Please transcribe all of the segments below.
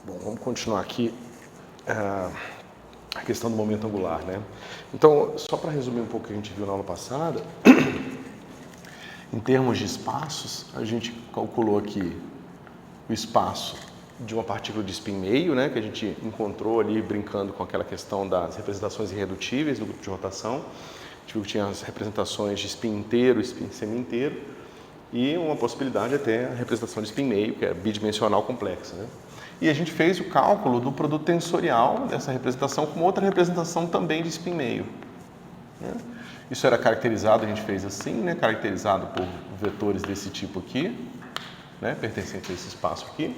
Bom, vamos continuar aqui a questão do momento angular, né? Então, só para resumir um pouco o que a gente viu na aula passada, em termos de espaços, a gente calculou aqui o espaço de uma partícula de spin meio, né, que a gente encontrou ali brincando com aquela questão das representações irredutíveis do grupo de rotação. A gente viu que tinha as representações de spin inteiro, spin semi-inteiro, e uma possibilidade até a representação de spin meio, que é bidimensional complexa, né? E a gente fez o cálculo do produto tensorial dessa representação com outra representação também de spin meio, né? Isso era caracterizado, a gente fez assim, né, caracterizado por vetores desse tipo aqui, né, pertencentes a esse espaço aqui.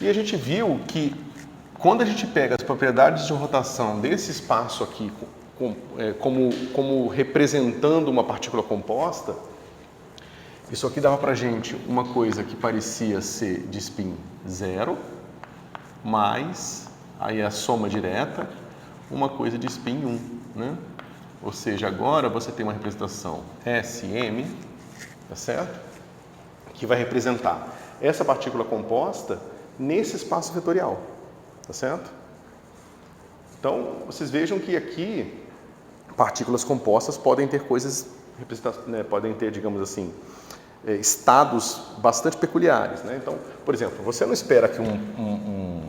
E a gente viu que quando a gente pega as propriedades de rotação desse espaço aqui como representando uma partícula composta, isso aqui dava para a gente uma coisa que parecia ser de spin 0, mais, aí a soma direta, uma coisa de spin 1, né? Ou seja, agora você tem uma representação SM, tá certo? Que vai representar essa partícula composta nesse espaço vetorial, tá certo? Então, vocês vejam que aqui partículas compostas podem ter coisas, né, podem ter, digamos assim, estados bastante peculiares, né? Então, por exemplo, você não espera que um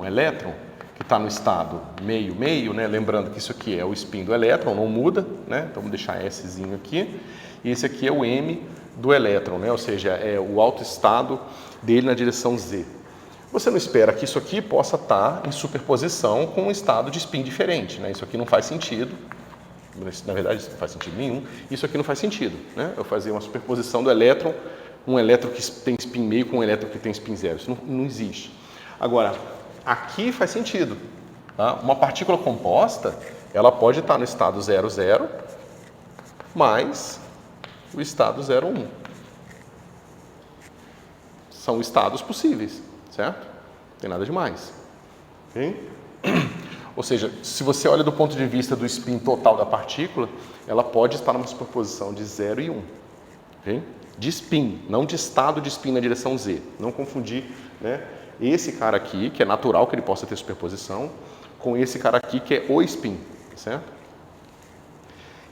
elétron que está no estado meio-meio, né? Lembrando que isso aqui é o spin do elétron, não muda, né? Então, vamos deixar Szinho aqui. E esse aqui é o M do elétron, né? Ou seja, é o autoestado dele na direção Z. Você não espera que isso aqui possa estar em superposição com um estado de spin diferente, né? Isso aqui não faz sentido. Na verdade, isso não faz sentido nenhum. Isso aqui não faz sentido, né? Eu fazer uma superposição do elétron, um elétron que tem spin meio com um elétron que tem spin zero. Isso não existe. Agora, aqui faz sentido, tá? Uma partícula composta, ela pode estar no estado 0, 0, mais o estado 0, 1. São estados possíveis, certo? Não tem nada demais. Okay? Ou seja, se você olha do ponto de vista do spin total da partícula, ela pode estar numa superposição de 0 e 1. Okay? De spin, não de estado de spin na direção Z. Não confundir, né, esse cara aqui, que é natural que ele possa ter superposição, com esse cara aqui, que é o spin. Certo?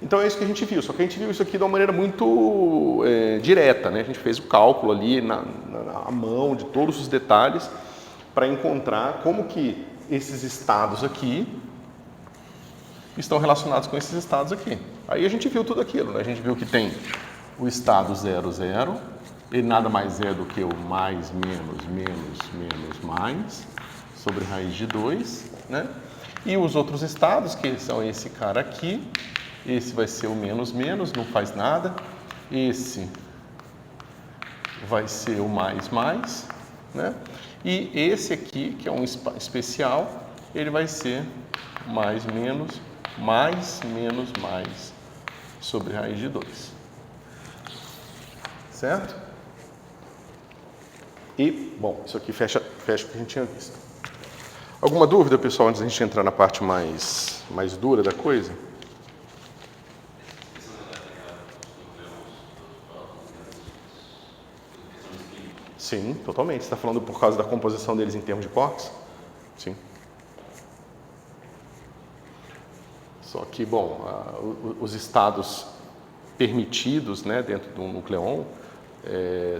Então é isso que a gente viu, só que a gente viu isso aqui de uma maneira muito direta, né? A gente fez o cálculo ali na mão de todos os detalhes para encontrar como que esses estados aqui estão relacionados com esses estados aqui. Aí a gente viu tudo aquilo, né? A gente viu que tem o estado 0, 0, ele nada mais é do que o mais, menos, mais, sobre raiz de 2, né? E os outros estados, que são esse cara aqui, esse vai ser o menos, não faz nada, esse vai ser o mais, né? E esse aqui, que é um especial, ele vai ser mais, menos, mais sobre raiz de 2. Certo? E, bom, isso aqui fecha o que a gente tinha visto. Alguma dúvida, pessoal, antes da gente entrar na parte mais dura da coisa? Sim, totalmente. Você está falando por causa da composição deles em termos de quarks? Sim. Só que, bom, os estados permitidos, né, dentro do nucleon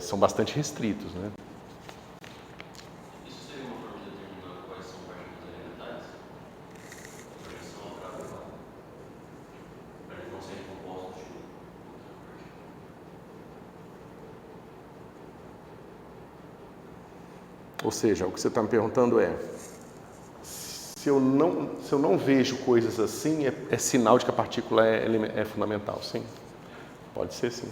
são bastante restritos, né? Isso seria uma forma de determinar quais são partículas elementais? A projeção para eles não serem compostos de outra partícula. Ou seja, o que você está me perguntando é, se eu não vejo coisas assim, é sinal de que a partícula é fundamental, sim? Pode ser, sim.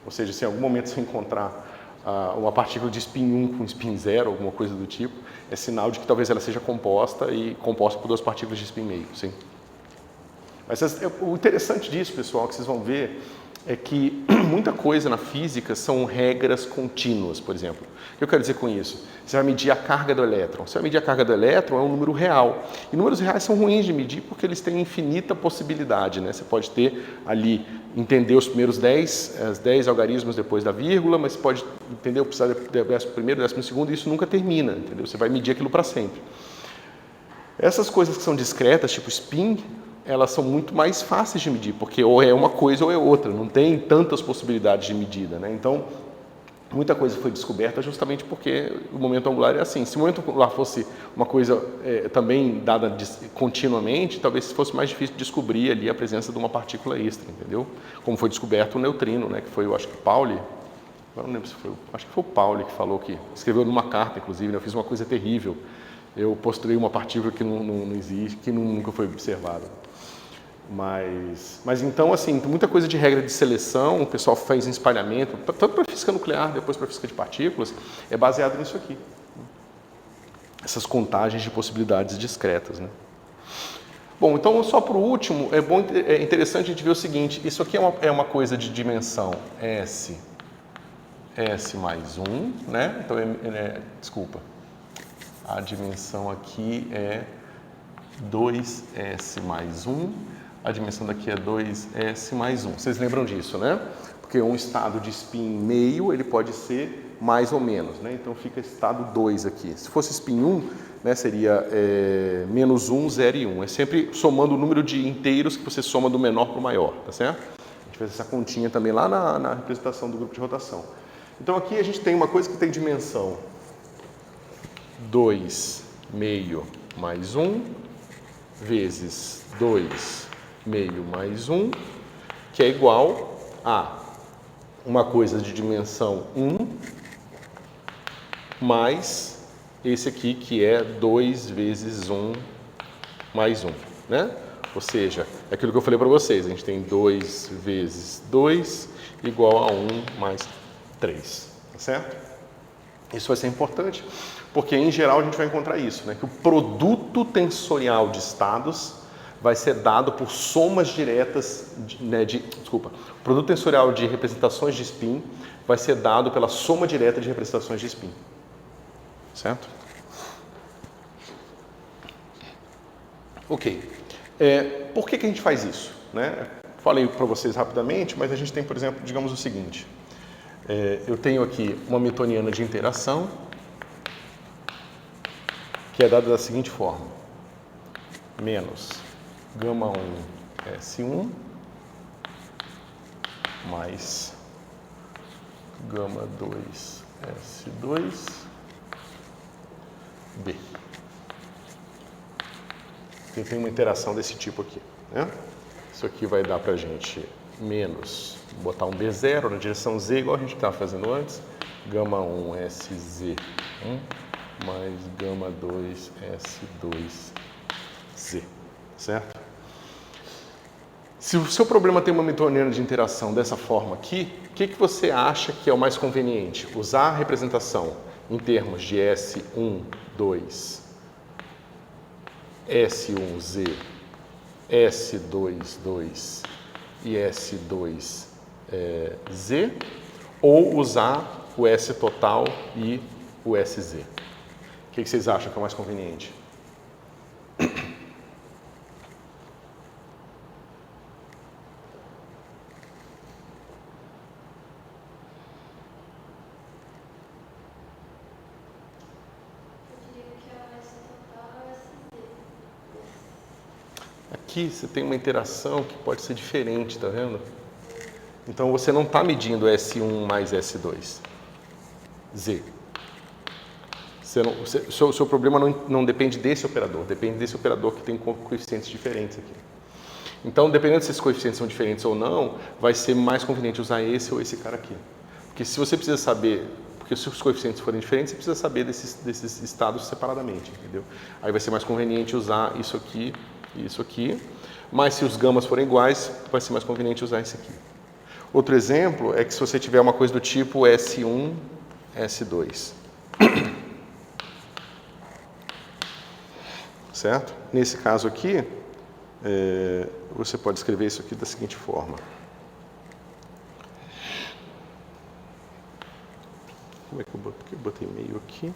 Ou seja, se em algum momento você encontrar uma partícula de spin 1 com spin 0, alguma coisa do tipo, é sinal de que talvez ela seja composta por duas partículas de spin meio, sim. Mas o interessante disso, pessoal, que vocês vão ver, é que muita coisa na física são regras contínuas, por exemplo. O que eu quero dizer com isso? Você vai medir a carga do elétron. Você vai medir a carga do elétron, é um número real. E números reais são ruins de medir porque eles têm infinita possibilidade, né? Você pode ter ali, entender os primeiros 10 algarismos depois da vírgula, mas você pode entender o décimo primeiro, décimo segundo, e isso nunca termina, entendeu? Você vai medir aquilo para sempre. Essas coisas que são discretas, tipo spin, elas são muito mais fáceis de medir, porque ou é uma coisa ou é outra, não tem tantas possibilidades de medida, né? Então, muita coisa foi descoberta justamente porque o momento angular é assim. Se o momento angular fosse uma coisa também dada continuamente, talvez fosse mais difícil descobrir ali a presença de uma partícula extra, entendeu? Como foi descoberto o neutrino, né? Que foi, eu acho que Pauli, agora não lembro se foi, acho que foi o Pauli que falou que escreveu numa carta, inclusive, né? Eu fiz uma coisa terrível. Eu postulei uma partícula que não existe, que nunca foi observada. Mas então, assim, muita coisa de regra de seleção, o pessoal faz em espalhamento, tanto para física nuclear, depois para física de partículas, é baseado nisso aqui. Essas contagens de possibilidades discretas, né? Bom, então, só por último, é interessante a gente ver o seguinte, isso aqui é uma coisa de dimensão S mais 1, né? Então, desculpa, a dimensão aqui é 2S mais 1, a dimensão daqui é 2S mais 1. Vocês lembram disso, né? Porque um estado de spin meio, ele pode ser mais ou menos, né? Então fica estado 2 aqui. Se fosse spin 1, né, seria menos 1, 0 e 1. É sempre somando o número de inteiros que você soma do menor para o maior, tá certo? A gente fez essa continha também lá na representação do grupo de rotação. Então aqui a gente tem uma coisa que tem dimensão 2 meio mais 1 vezes 2 meio mais 1, que é igual a uma coisa de dimensão 1 mais esse aqui que é 2 vezes 1 mais 1, né? Ou seja, é aquilo que eu falei para vocês, a gente tem 2 vezes 2 igual a 1 mais 3, tá certo? Isso vai ser importante, porque em geral a gente vai encontrar isso, né? Que o produto tensorial de estados vai ser dado por somas diretas, o produto tensorial de representações de spin vai ser dado pela soma direta de representações de spin, certo? Ok. Por que a gente faz isso, né? Falei para vocês rapidamente, mas a gente tem, por exemplo, digamos o seguinte. Eu tenho aqui uma hamiltoniana de interação, que é dada da seguinte forma. Menos gama 1 S1 mais gama 2 S2 B. Tem uma interação desse tipo aqui, né? Isso aqui vai dar para a gente menos, botar um B0 na direção Z, igual a gente estava fazendo antes, gama 1 SZ1 mais gama 2 S2Z, certo? Se o seu problema tem uma hamiltoniana de interação dessa forma aqui, o que você acha que é o mais conveniente? Usar a representação em termos de S12, S1Z, S22 e S2Z, ou usar o S total e o SZ? O que vocês acham que é o mais conveniente? Aqui você tem uma interação que pode ser diferente, tá vendo? Então você não está medindo S1 mais S2, Z. O seu problema não depende desse operador, depende desse operador que tem coeficientes diferentes aqui. Então, dependendo se esses coeficientes são diferentes ou não, vai ser mais conveniente usar esse ou esse cara aqui. Porque se você precisa saber, porque se os coeficientes forem diferentes, você precisa saber desses estados separadamente, entendeu? Aí vai ser mais conveniente usar isso aqui e isso aqui, mas se os gamas forem iguais, vai ser mais conveniente usar esse aqui. Outro exemplo é que se você tiver uma coisa do tipo S1, S2. Certo? Nesse caso aqui, você pode escrever isso aqui da seguinte forma. aqui.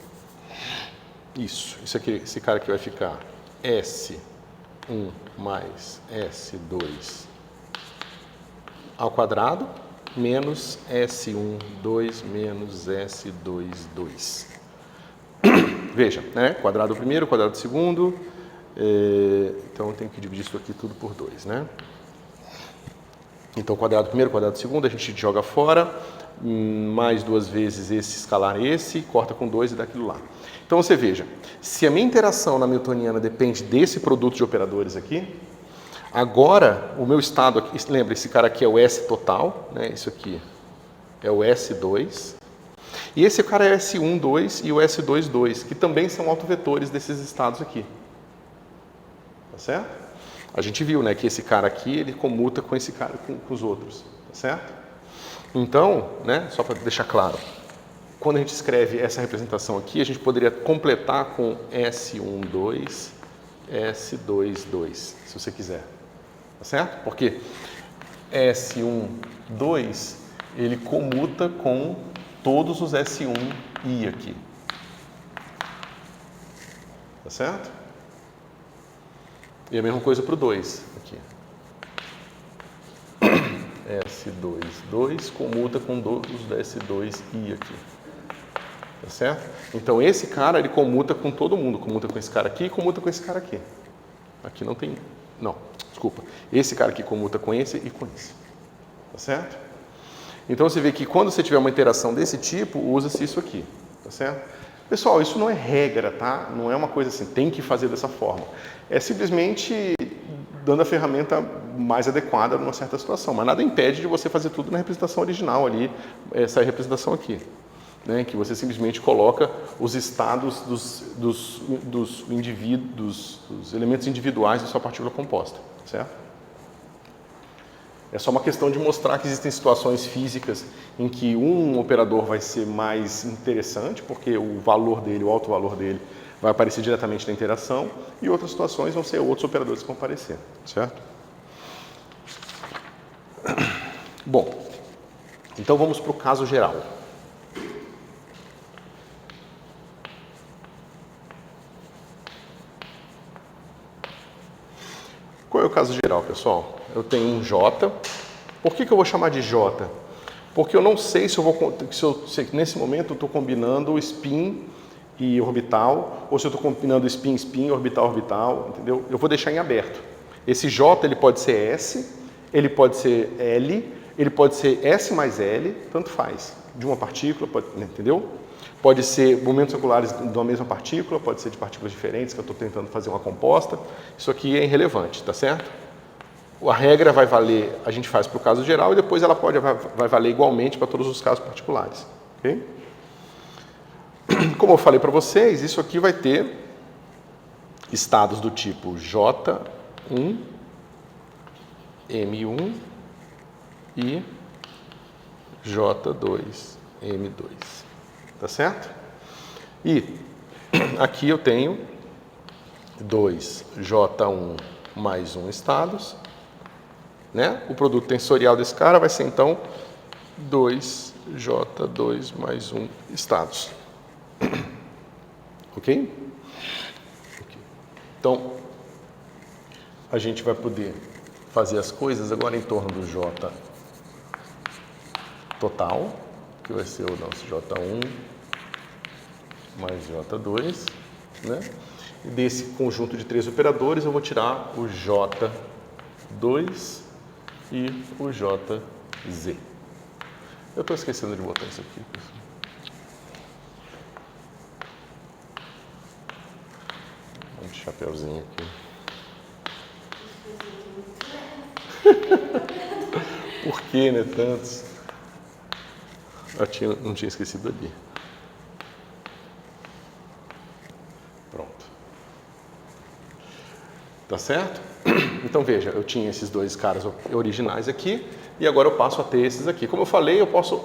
Isso aqui, esse cara aqui vai ficar S1 mais S2 ao quadrado, menos S1, 2 menos S2, 2. Veja, né? Quadrado do primeiro, quadrado do segundo. Então, eu tenho que dividir isso aqui tudo por 2, né? Então, quadrado do primeiro, quadrado do segundo, a gente joga fora. Mais 2 vezes esse escalar esse, corta com 2 e dá aquilo lá. Então, você veja, se a minha interação na newtoniana depende desse produto de operadores aqui, agora o meu estado aqui, lembra, esse cara aqui é o S total, né? Isso aqui é o S2, e esse cara é o S1, 2 e o S2, 2, que também são autovetores desses estados aqui. Tá certo? A gente viu, né, que esse cara aqui, ele comuta com esse cara, com os outros, tá certo? Então, né, só para deixar claro, quando a gente escreve essa representação aqui, a gente poderia completar com S1, 2, S2, 2, se você quiser, tá certo? Porque S1, 2, ele comuta com todos os S1 I aqui, tá certo? E a mesma coisa para o 2 aqui. S2, 2 comuta com todos os S2I aqui. Tá certo? Então, esse cara, ele comuta com todo mundo. Comuta com esse cara aqui e comuta com esse cara aqui. Aqui não tem... Não, desculpa. Esse cara aqui comuta com esse e com esse. Tá certo? Então, você vê que quando você tiver uma interação desse tipo, usa-se isso aqui. Tá certo? Pessoal, isso não é regra, tá? Não é uma coisa assim, tem que fazer dessa forma. É simplesmente dando a ferramenta mais adequada numa certa situação. Mas nada impede de você fazer tudo na representação original ali, essa representação aqui. Né, que você simplesmente coloca os estados dos indivíduos, dos elementos individuais da sua partícula composta, certo? É só uma questão de mostrar que existem situações físicas em que um operador vai ser mais interessante, porque o valor dele, o alto valor dele, vai aparecer diretamente na interação, e outras situações vão ser outros operadores que vão aparecer, certo? Bom, então vamos para o caso geral. Qual é o caso geral, pessoal? Eu tenho um J. Por que eu vou chamar de J? Porque eu não sei se nesse momento eu estou combinando spin e orbital, ou se eu estou combinando spin, spin, orbital, orbital, entendeu? Eu vou deixar em aberto. Esse J, ele pode ser S, ele pode ser L, ele pode ser S mais L, tanto faz. De uma partícula, entendeu? Pode ser momentos angulares de uma mesma partícula, pode ser de partículas diferentes, que eu estou tentando fazer uma composta. Isso aqui é irrelevante, tá certo? A regra vai valer, a gente faz para o caso geral, e depois ela vai valer igualmente para todos os casos particulares. Okay? Como eu falei para vocês, isso aqui vai ter estados do tipo J1, M1 e J2, M2. Tá certo? E aqui eu tenho 2J1 mais 1 estados, né? O produto tensorial desse cara vai ser, então, 2J2 mais 1 estados. Ok? Então, a gente vai poder fazer as coisas agora em torno do J total, que vai ser o nosso J1 mais J2, né? E desse conjunto de 3 operadores eu vou tirar o J2 e o JZ. Eu estou esquecendo de botar isso aqui, pessoal. Um chapeuzinho aqui. Por que, né, tantos? Eu não tinha esquecido ali. Pronto. Tá certo? Então veja, eu tinha esses 2 caras originais aqui e agora eu passo a ter esses aqui. Como eu falei, eu posso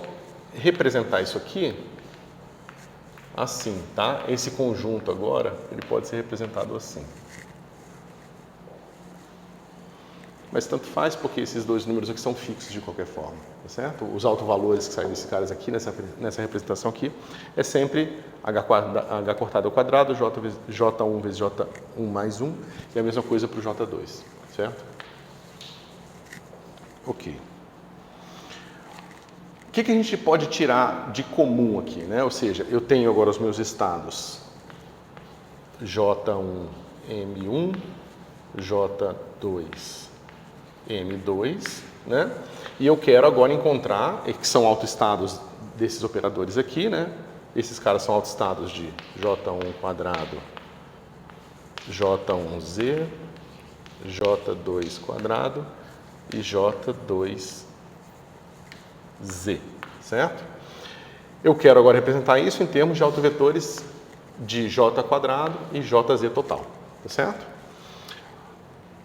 representar isso aqui assim, tá? Esse conjunto agora, ele pode ser representado assim. mas tanto faz porque esses dois números aqui são fixos de qualquer forma, tá certo? Os autovalores que saem desses caras aqui, nessa representação aqui, é sempre h cortado ao quadrado, J1 vezes J1 mais 1, e a mesma coisa para o J2, certo? Ok. O que a gente pode tirar de comum aqui, né? Ou seja, eu tenho agora os meus estados J1, M1, J2, M2, né? E eu quero agora encontrar, que são autoestados desses operadores aqui, né? Esses caras são autoestados de J1 quadrado, J1Z, J2 quadrado e J2Z, certo? Eu quero agora representar isso em termos de autovetores de J quadrado e JZ total, tá certo?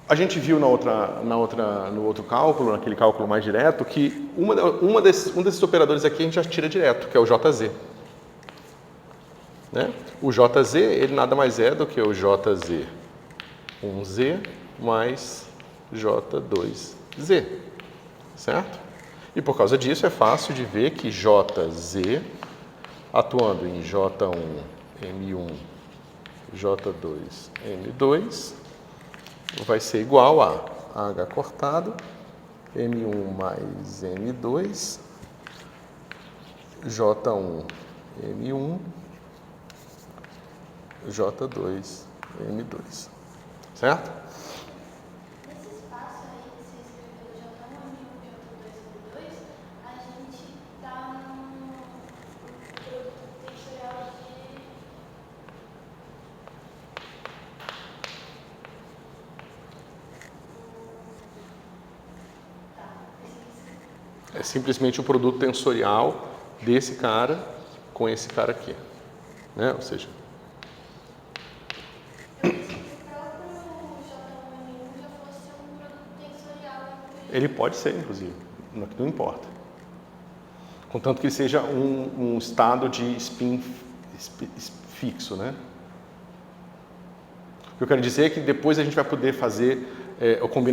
A gente viu no outro cálculo, naquele cálculo mais direto, que um desses operadores aqui a gente já tira direto, que é o JZ. Né? O JZ, ele nada mais é do que o JZ1Z mais J2Z, certo? E por causa disso é fácil de ver que JZ, atuando em J1, M1, J2, M2, vai ser igual a H cortado, M1 mais M2, J1, M1, J2, M2, certo? Nesse espaço aí que você escreveu J1, M1, J2, M2, a gente está no produto tensorial de... É simplesmente o produto tensorial desse cara com esse cara aqui, né? Ou seja, Eu pensei que o próprio J1, M1 já fosse um produto tensorial entre... ele pode ser, inclusive, não importa. Contanto que ele seja um estado de spin fixo, né? O que eu quero dizer é que depois a gente vai poder fazer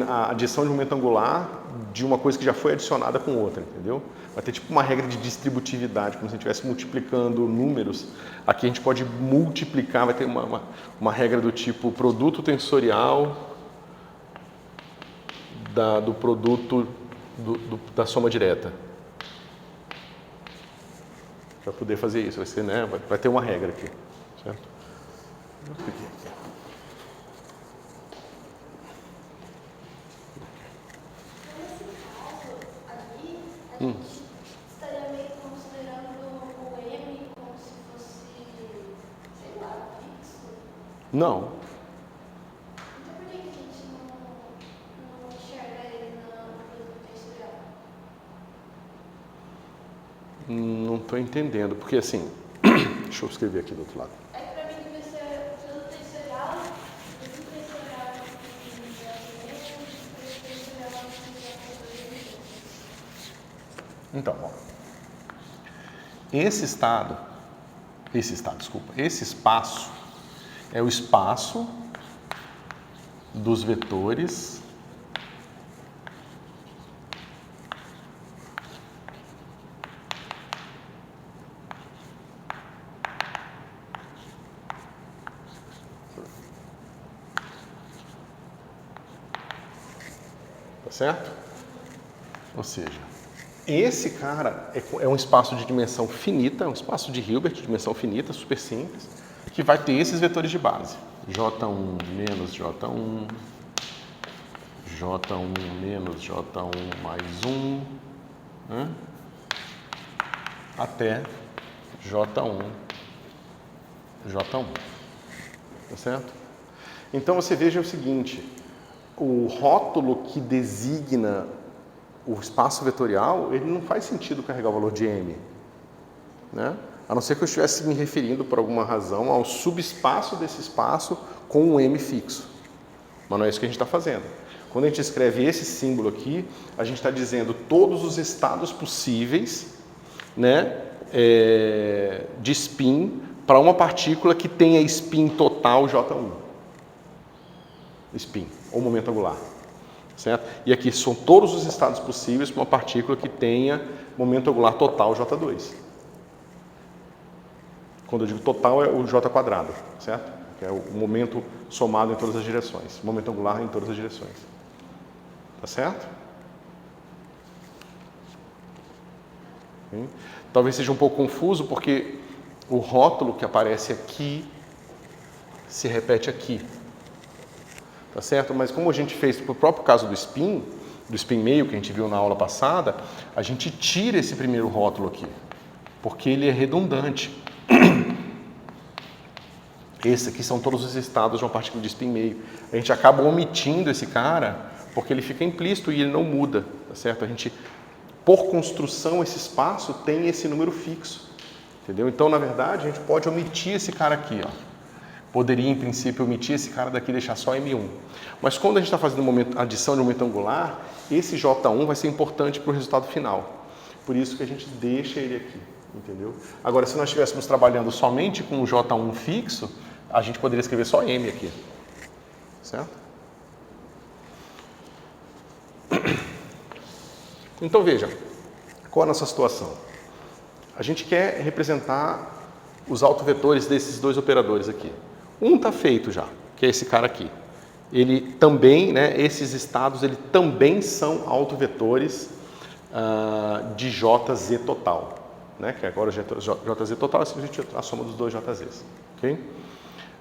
a adição de momento angular de uma coisa que já foi adicionada com outra, entendeu? Vai ter tipo uma regra de distributividade, como se a gente estivesse multiplicando números. Aqui a gente pode multiplicar, vai ter uma regra do tipo produto tensorial do produto da soma direta. Para poder fazer isso, vai ser, né? Vai ter uma regra aqui, certo? Eu peguei aqui. Nesse caso aqui, a gente estaria meio que considerando o M como se fosse, sei lá, fixo. Não. Então por que a gente não enxerga ele no produto tensorial? Não estou entendendo, porque assim, deixa eu escrever aqui do outro lado. É que pra mim devia ser produto tensorial entre J1 e produto tensorial entre J2 e Então, ó, esse espaço é o espaço dos vetores tá certo? Ou seja, esse cara é um espaço de dimensão finita, um espaço de Hilbert de dimensão finita, super simples, que vai ter esses vetores de base. J1 menos J1, J1 menos J1 mais 1, né? Até J1, J1, tá certo? Então você veja o seguinte, o rótulo que designa o espaço vetorial, ele não faz sentido carregar o valor de M, né? A não ser que eu estivesse me referindo, por alguma razão, ao subespaço desse espaço com um M fixo. Mas não é isso que a gente está fazendo. Quando a gente escreve esse símbolo aqui, a gente está dizendo todos os estados possíveis, né, de spin para uma partícula que tenha spin total J1. Spin, ou momento angular. certo? E aqui são todos os estados possíveis para uma partícula que tenha momento angular total J2. Quando eu digo total é o J quadrado, certo? Que é o momento somado em todas as direções, momento angular em todas as direções. Tá certo? Talvez seja um pouco confuso porque o rótulo que aparece aqui se repete aqui. Tá certo? Mas como a gente fez para o próprio caso do spin meio que a gente viu na aula passada, a gente tira esse primeiro rótulo aqui, porque ele é redundante. Esse aqui são todos os estados de uma partícula de spin meio. A gente acaba omitindo esse cara porque ele fica implícito e ele não muda, tá certo? A gente, por construção, esse espaço tem esse número fixo, entendeu? Então, na verdade, a gente pode omitir esse cara aqui, ó. Poderia, em princípio, omitir esse cara daqui e deixar só M1. Mas quando a gente está fazendo adição de momento angular, esse J1 vai ser importante para o resultado final. Por isso que a gente deixa ele aqui, entendeu? Agora, se nós estivéssemos trabalhando somente com o J1 fixo, a gente poderia escrever só M aqui, certo? Então, veja, qual é a nossa situação? A gente quer representar os autovetores desses dois operadores aqui. Um está feito já, que é esse cara aqui. Ele também, né, esses estados, ele também são autovetores de JZ total, né, que agora o JZ total é simplesmente a soma dos dois JZs, ok?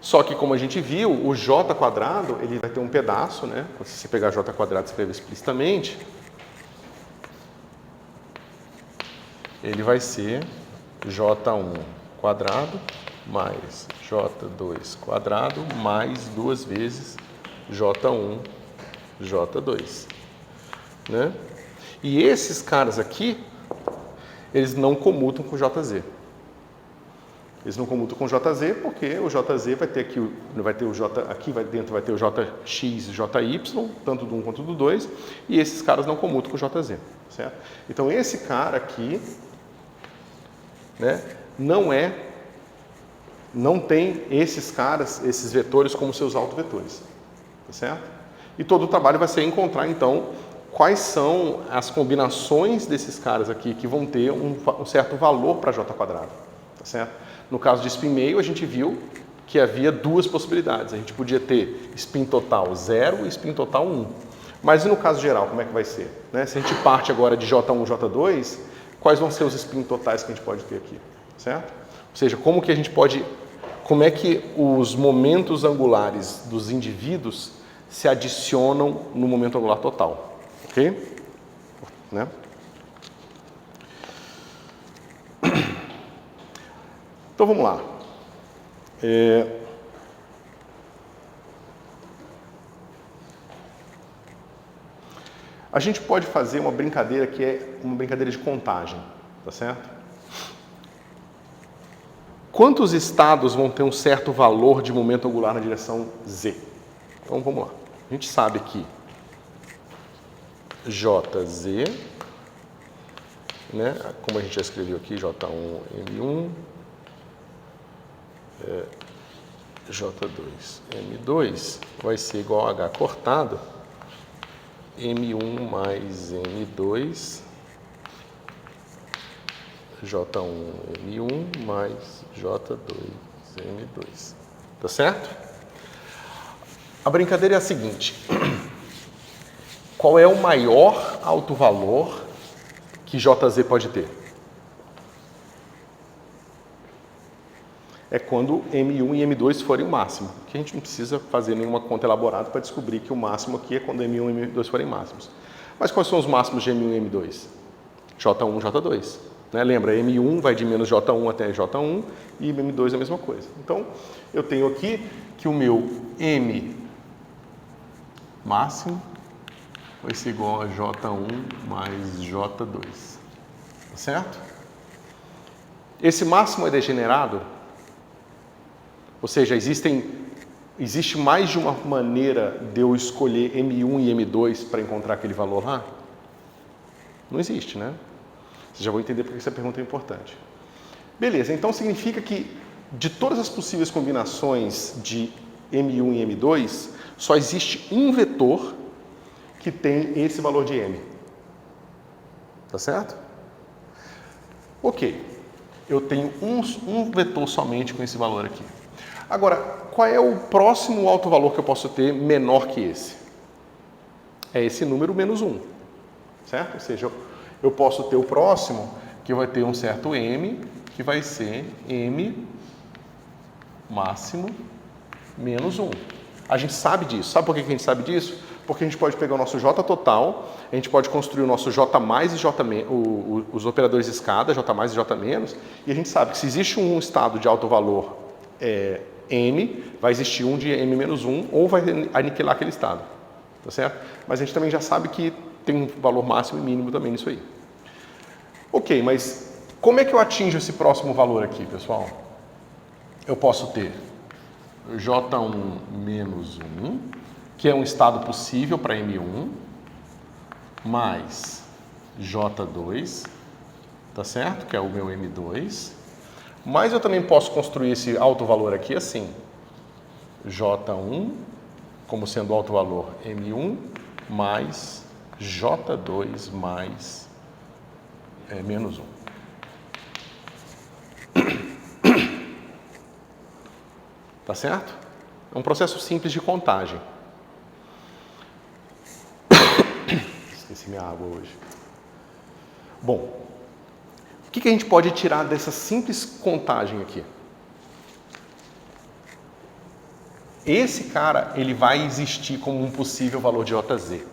Só que, como a gente viu, o J quadrado, ele vai ter um pedaço, né, se você pegar J quadrado e escrever explicitamente, ele vai ser J1 quadrado mais J2 quadrado mais 2 vezes J1, J2, né? E esses caras aqui, eles não comutam com JZ. Eles não comutam com JZ porque o JZ vai ter aqui, aqui dentro vai ter o JX e JY, tanto do 1 quanto do 2, e esses caras não comutam com JZ, certo? Então esse cara aqui, né, não tem esses caras, esses vetores como seus autovetores, tá certo? E todo o trabalho vai ser encontrar, então, quais são as combinações desses caras aqui que vão ter um certo valor para J quadrado, tá certo? No caso de spin meio, a gente viu que havia duas possibilidades. A gente podia ter spin total 0 e spin total 1. Mas e no caso geral, como é que vai ser? Né? Se a gente parte agora de J1 e J2, quais vão ser os spin totais que a gente pode ter aqui, certo? Ou seja, como é que os momentos angulares dos indivíduos se adicionam no momento angular total, ok? Né? Então vamos lá. A gente pode fazer uma brincadeira que é uma brincadeira de contagem, tá certo? Quantos estados vão ter um certo valor de momento angular na direção Z? Então vamos lá. A gente sabe que JZ, né, como a gente já escreveu aqui, J1, M1, J2, M2, vai ser igual a H cortado, M1 mais M2, J1, M1 mais J2, M2. Tá certo? A brincadeira é a seguinte. Qual é o maior autovalor que JZ pode ter? É quando M1 e M2 forem o máximo. Que a gente não precisa fazer nenhuma conta elaborada para descobrir que o máximo aqui é quando M1 e M2 forem máximos. Mas quais são os máximos de M1 e M2? J1 e J2. Né? Lembra, M1 vai de menos J1 até J1 e M2 é a mesma coisa. Então, eu tenho aqui que o meu M máximo vai ser igual a J1 mais J2. Tá certo? Esse máximo é degenerado? Ou seja, existe mais de uma maneira de eu escolher M1 e M2 para encontrar aquele valor lá? Não existe, né? Vocês já vão entender porque essa pergunta é importante. Beleza, então significa que de todas as possíveis combinações de M1 e M2, só existe um vetor que tem esse valor de M. Tá certo? Ok. Eu tenho um vetor somente com esse valor aqui. Agora, qual é o próximo autovalor que eu posso ter menor que esse? É esse número menos 1. Certo? Ou seja, eu posso ter o próximo que vai ter um certo M, que vai ser M máximo menos 1. A gente sabe disso. Sabe por que a gente sabe disso? Porque a gente pode pegar o nosso J total, a gente pode construir o nosso J mais e J menos, os operadores de escada, J mais e J menos, e a gente sabe que se existe um estado de alto valor M, vai existir um de M menos 1, ou vai aniquilar aquele estado. Tá certo? Mas a gente também já sabe que tem um valor máximo e mínimo também nisso aí. Ok, mas como é que eu atinjo esse próximo valor aqui, pessoal? Eu posso ter J1 menos 1, que é um estado possível para M1, mais J2, tá certo? Que é o meu M2. Mas eu também posso construir esse alto valor aqui assim. J1, como sendo alto valor M1, mais J2 mais menos 1. Tá certo? É um processo simples de contagem. Esqueci minha água hoje. Bom, o que a gente pode tirar dessa simples contagem aqui? Esse cara, ele vai existir como um possível valor de JZ.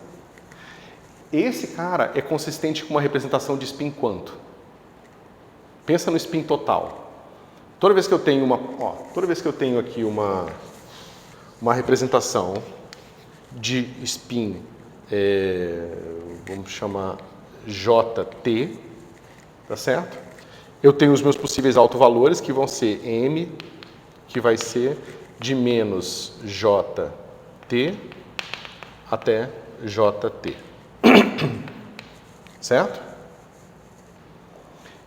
Esse cara é consistente com uma representação de spin quanto? Pensa no spin total. Toda vez que eu tenho aqui uma representação de spin, vamos chamar JT, tá certo? Eu tenho os meus possíveis autovalores que vão ser M, que vai ser de menos JT até JT. Certo?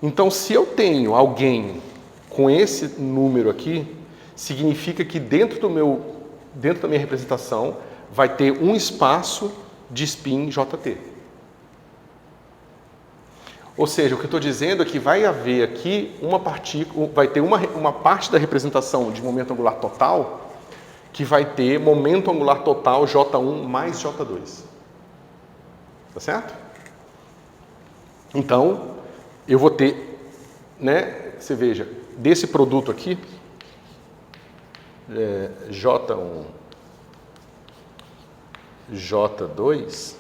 Então, se eu tenho alguém com esse número aqui, significa que dentro da minha representação vai ter um espaço de spin JT. Ou seja, o que eu estou dizendo é que vai haver aqui vai ter uma parte da representação de momento angular total que vai ter momento angular total J1 mais J2. Tá certo? Então, eu vou ter, né, você veja, desse produto aqui, J1, J2,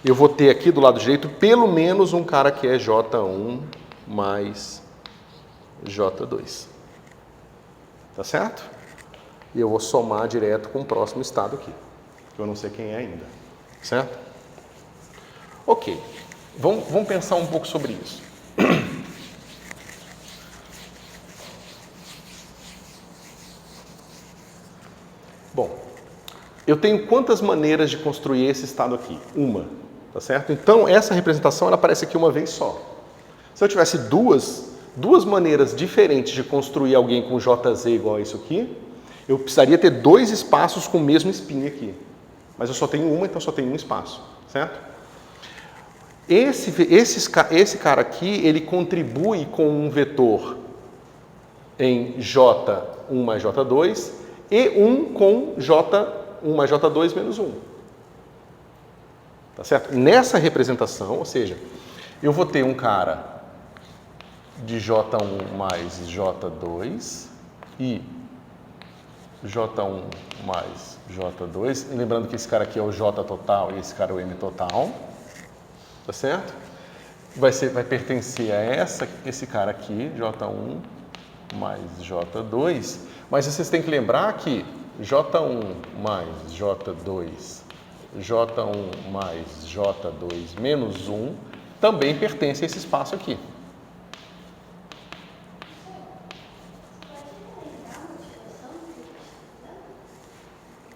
eu vou ter aqui do lado direito pelo menos um cara que é J1 mais J2. Tá certo? E eu vou somar direto com o próximo estado aqui, que eu não sei quem é ainda. Certo? Ok. Vamos pensar um pouco sobre isso. Bom, eu tenho quantas maneiras de construir esse estado aqui? Uma, tá certo? Então, essa representação ela aparece aqui uma vez só. Se eu tivesse duas maneiras diferentes de construir alguém com JZ igual a isso aqui, eu precisaria ter dois espaços com o mesmo spin aqui. Mas eu só tenho uma, então só tenho um espaço, certo? Esse cara aqui, ele contribui com um vetor em J1 mais J2 e um com J1 mais J2 menos 1. Tá certo? Nessa representação, ou seja, eu vou ter um cara de J1 mais J2 e J1 mais J2. Lembrando que esse cara aqui é o J total e esse cara é o M total. Tá certo? Vai pertencer a esse cara aqui, J1 mais J2. Mas vocês têm que lembrar que J1 mais J2, J1 mais J2 menos 1 também pertence a esse espaço aqui.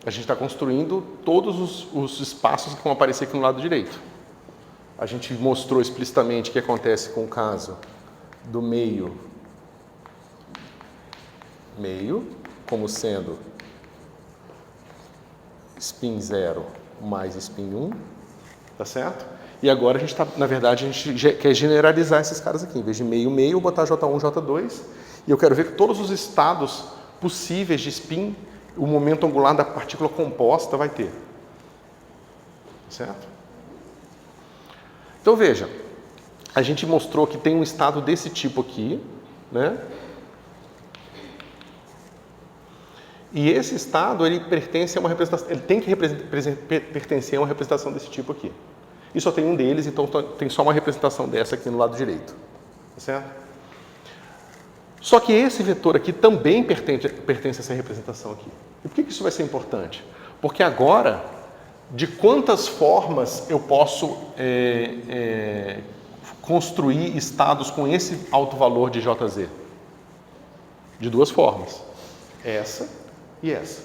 A gente está construindo todos os espaços que vão aparecer aqui no lado direito. A gente mostrou explicitamente o que acontece com o caso do meio, como sendo spin 0 mais spin 1, Tá certo? E agora a gente está, na verdade, a gente quer generalizar esses caras aqui. Em vez de meio, meio, botar J1, J2. E eu quero ver que todos os estados possíveis de spin, o momento angular da partícula composta vai ter. Certo? Então veja, a gente mostrou que tem um estado desse tipo aqui, né? E esse estado, ele pertence a uma representação, ele tem que pertencer a uma representação desse tipo aqui. E só tem um deles, então tem só uma representação dessa aqui no lado direito. Tá certo? Só que esse vetor aqui também pertence a essa representação aqui. E por que isso vai ser importante? Porque agora, de quantas formas eu posso construir estados com esse alto valor de JZ? De duas formas. Essa e essa.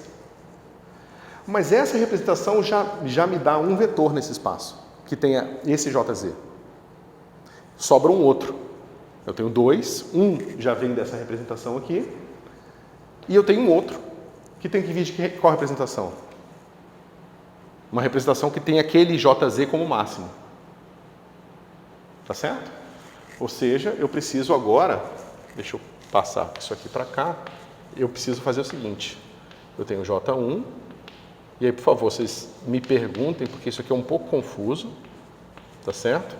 Mas essa representação já me dá um vetor nesse espaço, que tenha esse JZ. Sobra um outro. Eu tenho dois, um já vem dessa representação aqui, e eu tenho um outro, que tem que vir de qual representação? Uma representação que tem aquele JZ como máximo. Tá certo? Ou seja, eu preciso agora, deixa eu passar isso aqui para cá, eu preciso fazer o seguinte, eu tenho J1, e aí, por favor, vocês me perguntem, porque isso aqui é um pouco confuso, tá certo?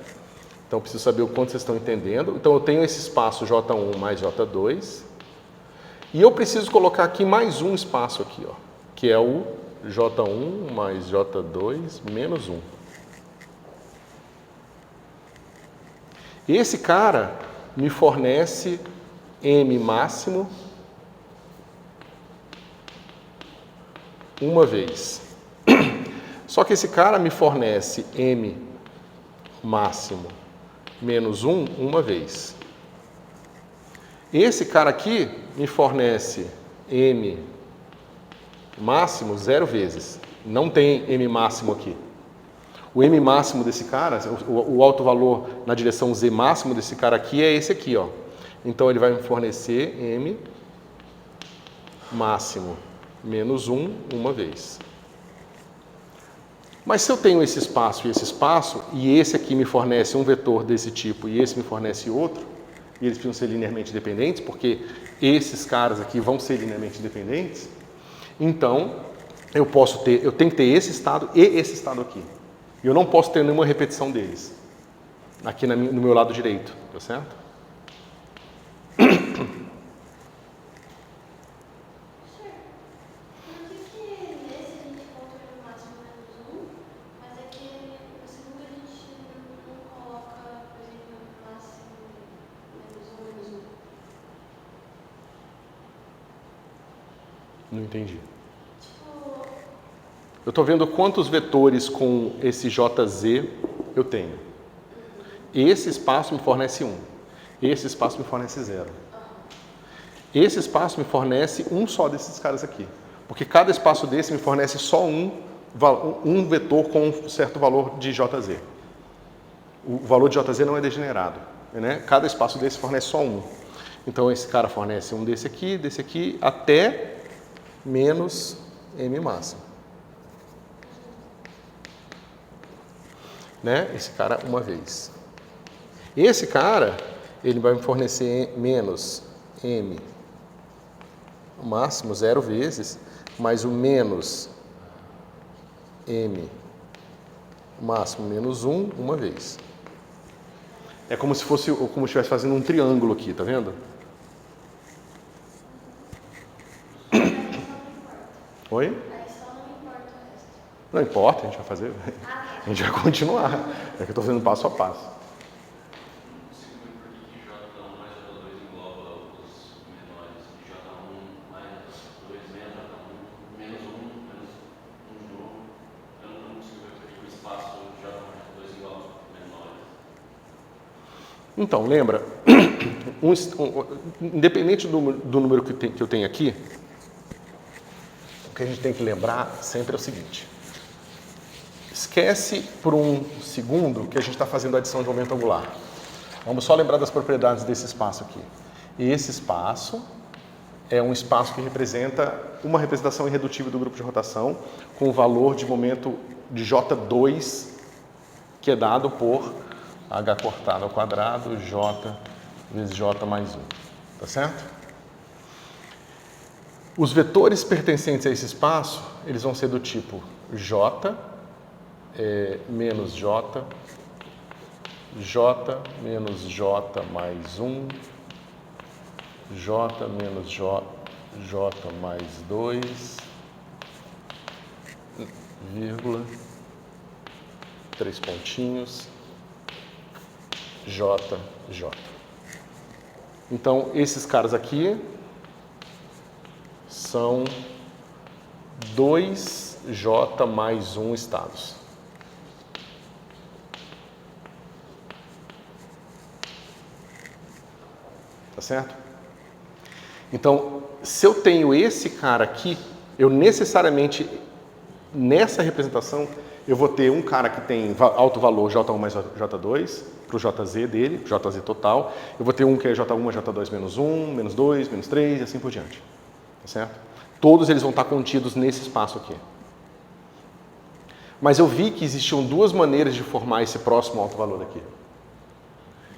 Então, eu preciso saber o quanto vocês estão entendendo. Então, eu tenho esse espaço J1 mais J2, e eu preciso colocar aqui mais um espaço aqui, ó, que é o J1 mais J2 menos 1. Esse cara me fornece M máximo uma vez. Só que esse cara me fornece M máximo menos 1 uma vez. Esse cara aqui me fornece M máximo 0 vezes. Não tem M máximo aqui. O M máximo desse cara, o alto valor na direção Z máximo desse cara aqui é esse aqui, ó. Então ele vai me fornecer M máximo menos 1 uma vez. Mas se eu tenho esse espaço, e esse aqui me fornece um vetor desse tipo e esse me fornece outro, e eles precisam ser linearmente dependentes, porque esses caras aqui vão ser linearmente dependentes, então eu tenho que ter esse estado e esse estado aqui. E eu não posso ter nenhuma repetição deles, aqui no meu lado direito, tá certo? Não entendi. Eu estou vendo quantos vetores com esse JZ eu tenho. Esse espaço me fornece 1. Esse espaço me fornece 0. Esse espaço me fornece um só desses caras aqui. Porque cada espaço desse me fornece só um vetor com um certo valor de JZ. O valor de JZ não é degenerado, né? Cada espaço desse fornece só um. Então esse cara fornece um desse aqui, até menos M máximo. Né? Esse cara uma vez. Esse cara, ele vai me fornecer menos M máximo 0 vezes, mais o menos M máximo menos 1 uma vez. É como se fosse, como se estivesse fazendo um triângulo aqui, tá vendo? Oi? Não importa, a gente vai fazer. A gente vai continuar. É que eu estou fazendo passo a passo. J1 mais J2 engloba os menores de J1 mais J2 menos J1 menos 1 menos 1 de novo. Eu não consigo ver porque o espaço J1 mais J2 engloba os menores. Então, lembra, independente do número que eu tenho aqui, o que a gente tem que lembrar sempre é o seguinte. Esquece por um segundo que a gente está fazendo a adição de momento angular. Vamos só lembrar das propriedades desse espaço aqui. Esse espaço é um espaço que representa uma representação irredutível do grupo de rotação com o valor de momento de J2 que é dado por h cortado ao quadrado, j vezes j mais 1. Tá certo? Os vetores pertencentes a esse espaço, eles vão ser do tipo j menos j, j menos j mais 1, j menos j mais 2, vírgula, 3 pontinhos, j. Então, esses caras aqui são 2j mais 1 estados. Tá certo? Então, se eu tenho esse cara aqui, eu necessariamente, nessa representação, eu vou ter um cara que tem alto valor J1 mais J2, para o JZ dele, JZ total. Eu vou ter um que é J1 mais J2 menos 1, menos 2, menos 3 e assim por diante. Tá certo? Todos eles vão estar contidos nesse espaço aqui. Mas eu vi que existiam duas maneiras de formar esse próximo alto valor aqui.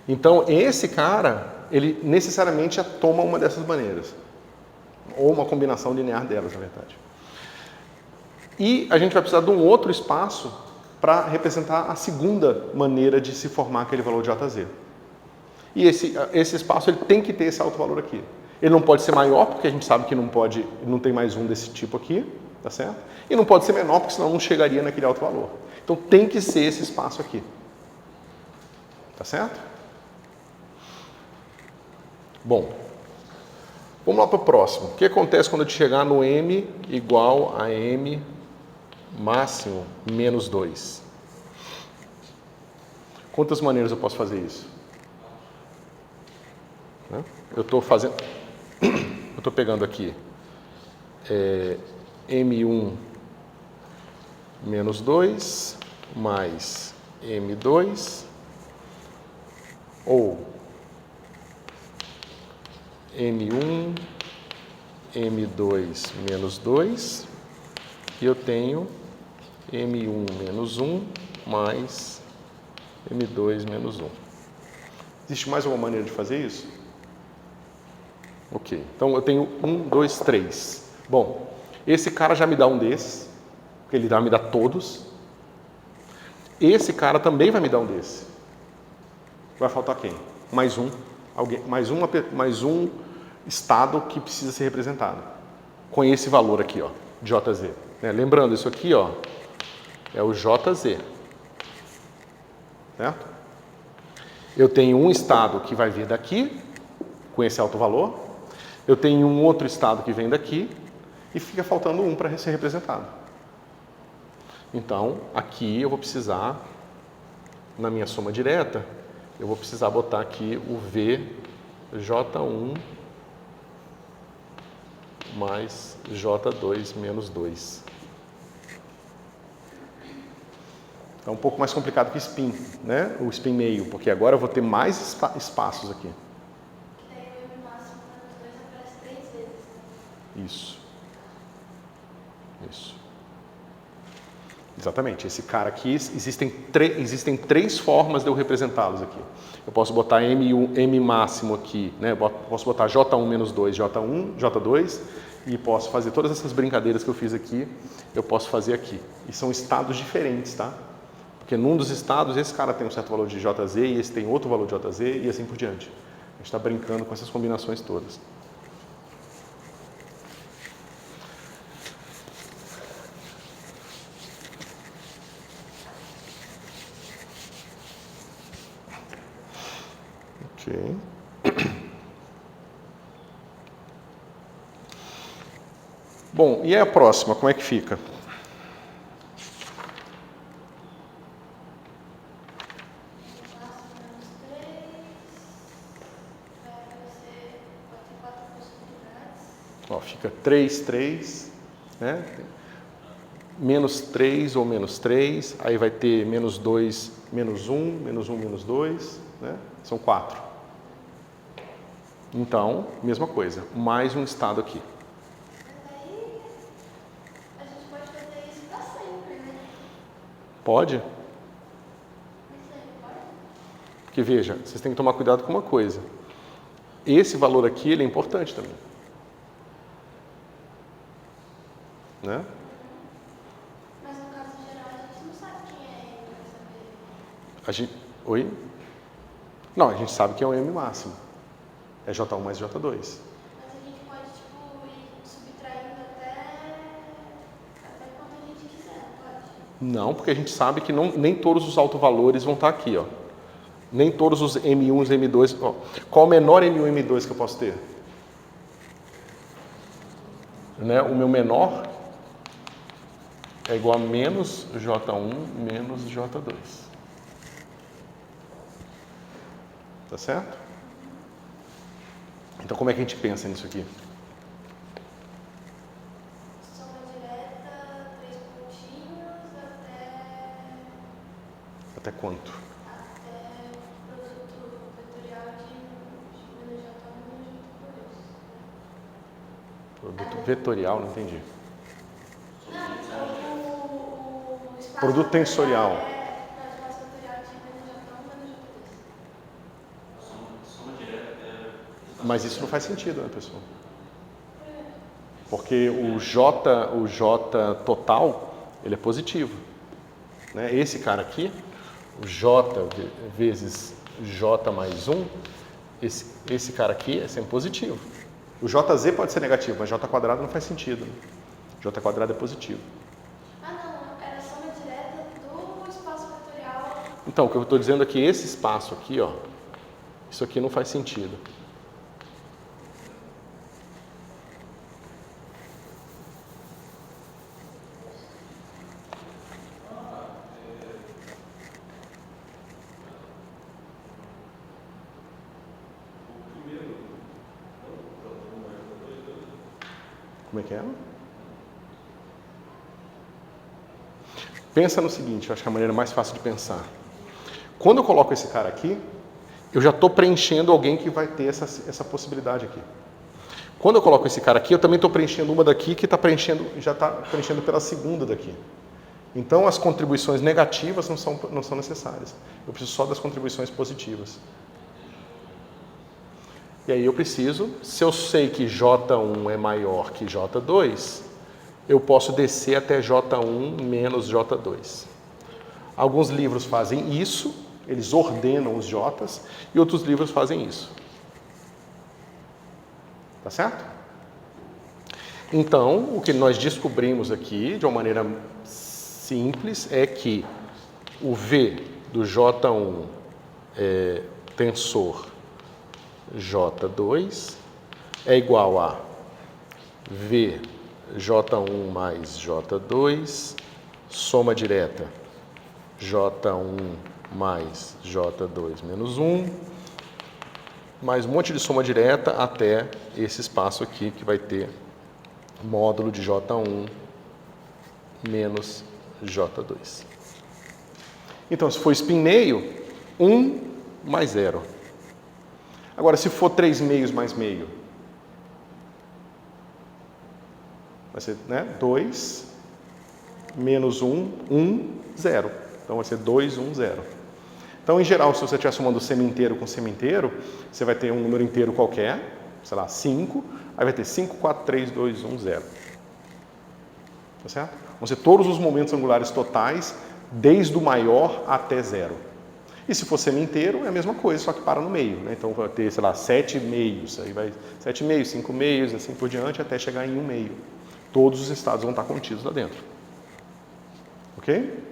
Então, esse cara, ele necessariamente toma uma dessas maneiras. Ou uma combinação linear delas, na verdade. E a gente vai precisar de um outro espaço para representar a segunda maneira de se formar aquele valor de JZ. E esse espaço ele tem que ter esse alto valor aqui. Ele não pode ser maior, porque a gente sabe que não tem mais um desse tipo aqui, tá certo? E não pode ser menor, porque senão não chegaria naquele alto valor. Então tem que ser esse espaço aqui. Tá certo? Bom, vamos lá para o próximo. O que acontece quando eu chegar no m igual a m máximo menos 2? Quantas maneiras eu posso fazer isso? Eu estou pegando aqui m1 menos 2 mais m2 ou m1 m2 menos 2 e eu tenho m1 menos 1 mais m2 menos 1. Existe mais alguma maneira de fazer isso? Ok, então eu tenho 1, 2, 3. Bom, esse cara já me dá um desses, porque ele vai me dar todos. Esse cara também vai me dar um desse. Vai faltar quem? Mais um. Mais um estado que precisa ser representado. Com esse valor aqui, ó, JZ. Lembrando, isso aqui, ó, é o JZ. Certo? Eu tenho um estado que vai vir daqui, com esse alto valor. Eu tenho um outro estado que vem daqui e fica faltando um para ser representado. Então, aqui eu vou precisar, na minha soma direta, eu vou precisar botar aqui o VJ1 mais J2 menos 2. É um pouco mais complicado que spin, né? O spin meio, porque agora eu vou ter mais espaços aqui. Isso. Exatamente. Esse cara aqui, existem três formas de eu representá-los aqui. Eu posso botar M máximo aqui, né? Posso botar J1 menos 2, J1, J2, e posso fazer todas essas brincadeiras que eu fiz aqui, eu posso fazer aqui. E são estados diferentes, tá? Porque num dos estados, esse cara tem um certo valor de JZ, e esse tem outro valor de JZ, e assim por diante. A gente está brincando com essas combinações todas. Ok. Bom, e a próxima, como é que fica? Ó, fica 3, 3, né? Menos 3 ou menos 3, aí vai ter menos 2, menos 1, menos 1, menos 2, né? São 4. Então, mesma coisa, mais um estado aqui. Mas aí a gente pode fazer isso para sempre, né? Pode? Porque, veja, vocês têm que tomar cuidado com uma coisa. Esse valor aqui, ele é importante também. Né? Mas no caso geral, a gente não sabe quem é M para saber. A gente... Oi? Não, a gente sabe que é um M máximo. É J1 mais J2. Mas a gente pode, tipo, ir subtraindo até quanto a gente quiser, não pode? Não, porque a gente sabe que nem todos os autovalores vão estar aqui, ó. Nem todos os M1, M2... Ó. Qual o menor M1 e M2 que eu posso ter? Né? O meu menor é igual a menos J1 menos J2. Tá certo? Então, como é que a gente pensa nisso aqui? Soma direta, 3 pontinhos, Até quanto? até produto vetorial de menos J1 menos J2. Produto vetorial, não entendi. Não, o espaço Produto tensorial. não, o espaço vetorial de menos J1 menos J2. Soma direta Mas isso não faz sentido, né, pessoal? Porque o J total, ele é positivo. Né? Esse cara aqui, o J vezes J mais 1, esse cara aqui é sempre positivo. O JZ pode ser negativo, mas J quadrado não faz sentido. Né? J quadrado é positivo. Ah, não, era soma direta do espaço vetorial. Então, o que eu estou dizendo é que esse espaço aqui, ó, isso aqui não faz sentido. Como é que é? Pensa no seguinte, eu acho que é a maneira mais fácil de pensar. Quando eu coloco esse cara aqui, eu já estou preenchendo alguém que vai ter essa possibilidade aqui. Quando eu coloco esse cara aqui, eu também estou preenchendo uma daqui que já está preenchendo pela segunda daqui. Então, as contribuições negativas não são necessárias. Eu preciso só das contribuições positivas. E aí eu preciso, se eu sei que J1 é maior que J2, eu posso descer até J1 menos J2. Alguns livros fazem isso, eles ordenam os J's, e outros livros fazem isso. Tá certo? Então, o que nós descobrimos aqui, de uma maneira simples, é que o V do J1 tensor J2 é igual a V J1 mais J2, soma direta J1 mais J2 menos 1, mais um monte de soma direta até esse espaço aqui que vai ter módulo de J1 menos J2. Então, se for spin meio, 1 mais 0. Agora, se for 3 meios mais meio, vai ser 2 menos 1, 1, 0. Então, vai ser 2, 1, 0. Então, em geral, se você estiver somando semi inteiro com semi inteiro, você vai ter um número inteiro qualquer, sei lá, 5, aí vai ter 5, 4, 3, 2, 1, 0. Tá certo? Vão ser todos os momentos angulares totais, desde o maior até 0. E se for semi inteiro, é a mesma coisa, só que para no meio. Né? Então, vai ter, sei lá, 7 meios, aí vai 7 meios, 5 meios, assim por diante, até chegar em 1 meio. Todos os estados vão estar contidos lá dentro. Ok?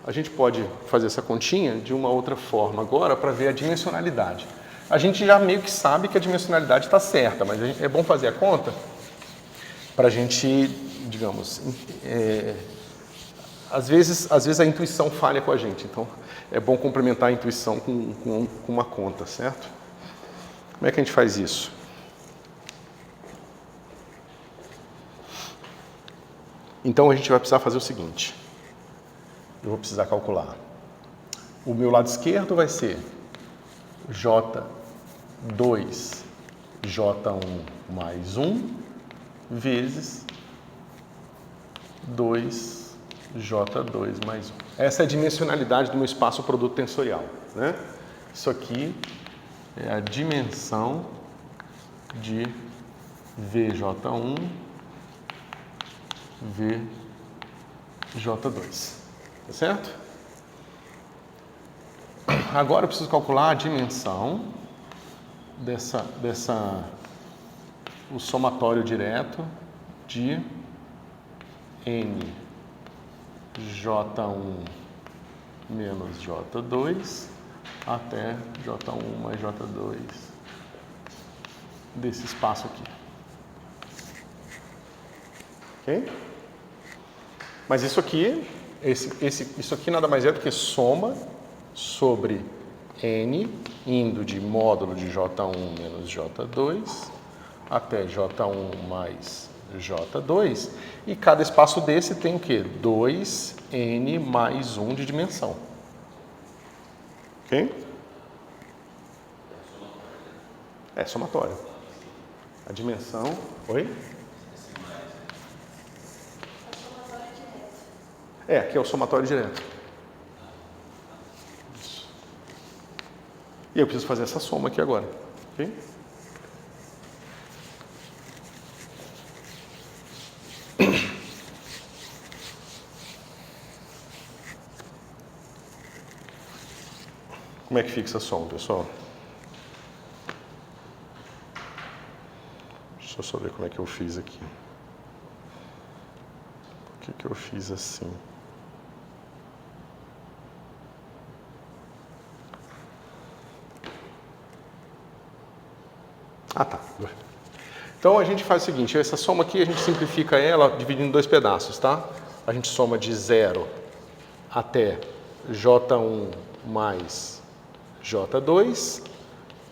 A gente pode fazer essa continha de uma outra forma agora para ver a dimensionalidade. A gente já meio que sabe que a dimensionalidade está certa, mas é bom fazer a conta para a gente, digamos, às vezes a intuição falha com a gente, então é bom complementar a intuição com uma conta, certo? Como é que a gente faz isso? Então a gente vai precisar fazer o seguinte. Eu vou precisar calcular. O meu lado esquerdo vai ser J2, J1 mais 1, vezes 2, J2 mais 1. Essa é a dimensionalidade do meu espaço produto tensorial, né? Isso aqui é a dimensão de VJ1, VJ2, tá certo? Agora eu preciso calcular a dimensão o somatório direto de NJ1 menos J2 até J1 mais J2 desse espaço aqui. Ok? Mas isso aqui, isso aqui nada mais é do que soma sobre N, indo de módulo de J1 menos J2 até J1 mais J2, e cada espaço desse tem o quê? 2N mais 1 de dimensão. Ok? É somatório. A dimensão... Oi? É, aqui é o somatório direto. Isso. E eu preciso fazer essa soma aqui agora. Ok? Como é que fica essa soma, pessoal? Deixa eu só ver como é que eu fiz aqui. Por que eu fiz assim? Ah, tá. Então a gente faz o seguinte, essa soma aqui a gente simplifica ela dividindo em dois pedaços, tá? A gente soma de 0 até J1 mais J2,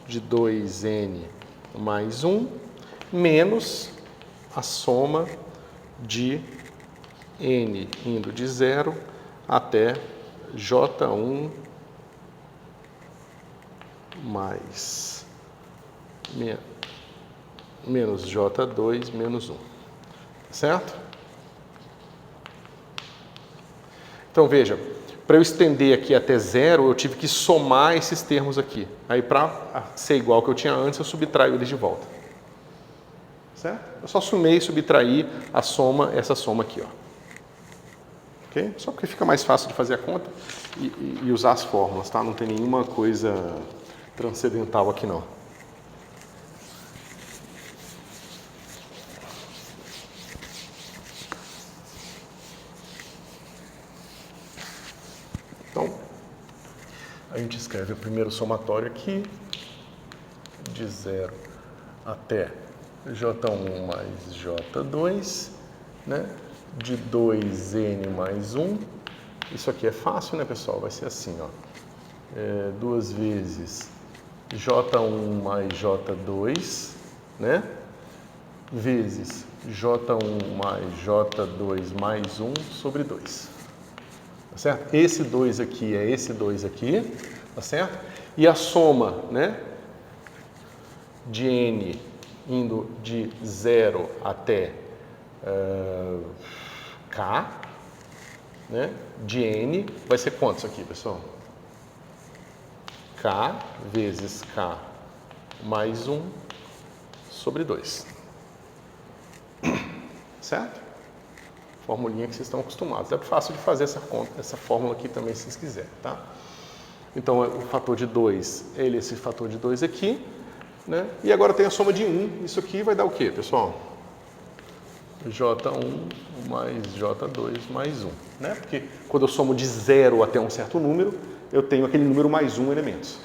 de 2N mais 1, menos a soma de N indo de 0 até J1 mais menos J2 menos 1. Certo? Então veja, para eu estender aqui até 0, eu tive que somar esses termos aqui. Aí para ser igual ao que eu tinha antes, eu subtraio eles de volta. Certo? Eu só sumei e subtraí a soma, essa soma aqui, ó. Ok? Só porque fica mais fácil de fazer a conta e usar as fórmulas, tá? Não tem nenhuma coisa transcendental aqui não. Então, a gente escreve o primeiro somatório aqui, de 0 até J1 mais J2, né? De 2N mais 1. Isso aqui é fácil, né, pessoal? Vai ser assim, ó. 2 vezes J1 mais J2, né? Vezes J1 mais J2 mais 1 sobre 2. Tá certo? Esse 2 aqui é esse 2 aqui, tá certo? E a soma, né, de N indo de 0 até K, né, de N, vai ser quanto isso aqui, pessoal? K vezes K mais 1 sobre 2. Certo? Formulinha que vocês estão acostumados. É fácil de fazer essa conta, essa fórmula aqui também, se vocês quiserem, tá? Então, o fator de 2, esse fator de 2 aqui, né? E agora tem a soma de 1. Isso aqui vai dar o quê, pessoal? J1 mais J2 mais 1, né? Porque quando eu somo de 0 até um certo número, eu tenho aquele número mais 1 elementos.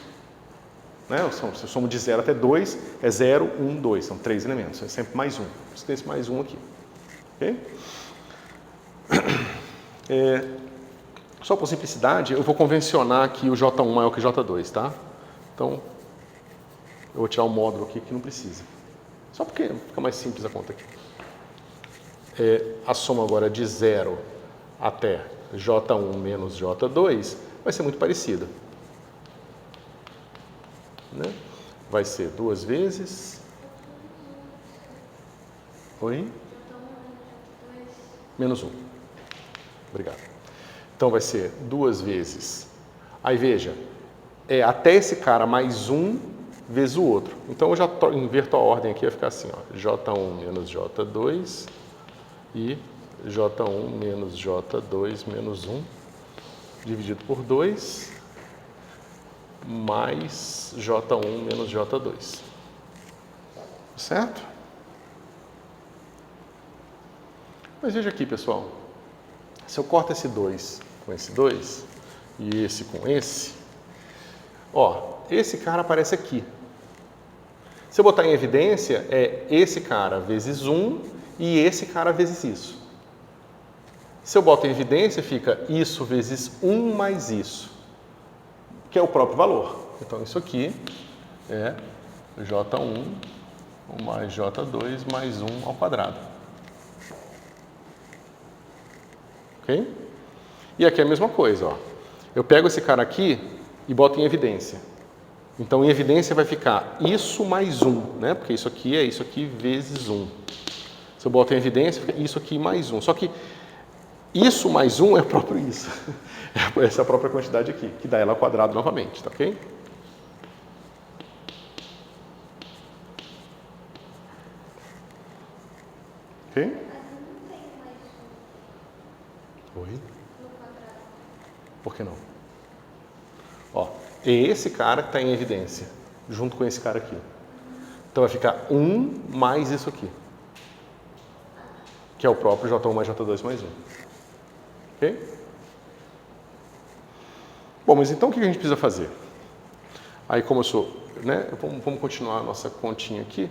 Né? Se eu somo de 0 até 2, é 0, 1, 2. São 3 elementos. É sempre mais 1. Por isso tem esse mais 1 aqui. Ok? Só por simplicidade, eu vou convencionar aqui o J1 maior que o J2, tá? Então, eu vou tirar um módulo aqui que não precisa. Só porque fica mais simples a conta aqui. A soma agora de 0 até J1 menos J2 vai ser muito parecida. Né? Vai ser 2 vezes... Oi? Menos 1. Obrigado. Então vai ser 2 vezes. Aí veja, é até esse cara mais 1 vezes o outro. Então eu já inverto a ordem aqui, vai ficar assim, ó, J1 menos J2 e J1 menos J2 menos 1 dividido por 2 mais J1 menos J2. Certo? Mas veja aqui, pessoal. Se eu corto esse 2 com esse 2 e esse com esse, ó, esse cara aparece aqui. Se eu botar em evidência, é esse cara vezes 1 e esse cara vezes isso. Se eu boto em evidência, fica isso vezes 1 mais isso, que é o próprio valor. Então, isso aqui é J1 mais J2 mais 1 ao quadrado. Ok? E aqui é a mesma coisa, ó. Eu pego esse cara aqui e boto em evidência. Então, em evidência vai ficar isso mais 1, né? Porque isso aqui é isso aqui vezes 1. Se eu boto em evidência, fica isso aqui mais 1. Só que isso mais 1 é o próprio isso. Essa é a própria quantidade aqui, que dá ela ao quadrado novamente, tá ok? Ok? Mas não tem mais Oi? no quadrado. Por que não? Ó, é esse cara que está em evidência, junto com esse cara aqui. Então vai ficar 1 mais isso aqui, que é o próprio J1 mais J2 mais 1. Ok? Bom, mas então o que a gente precisa fazer? Aí como eu sou, né, vamos continuar a nossa continha aqui.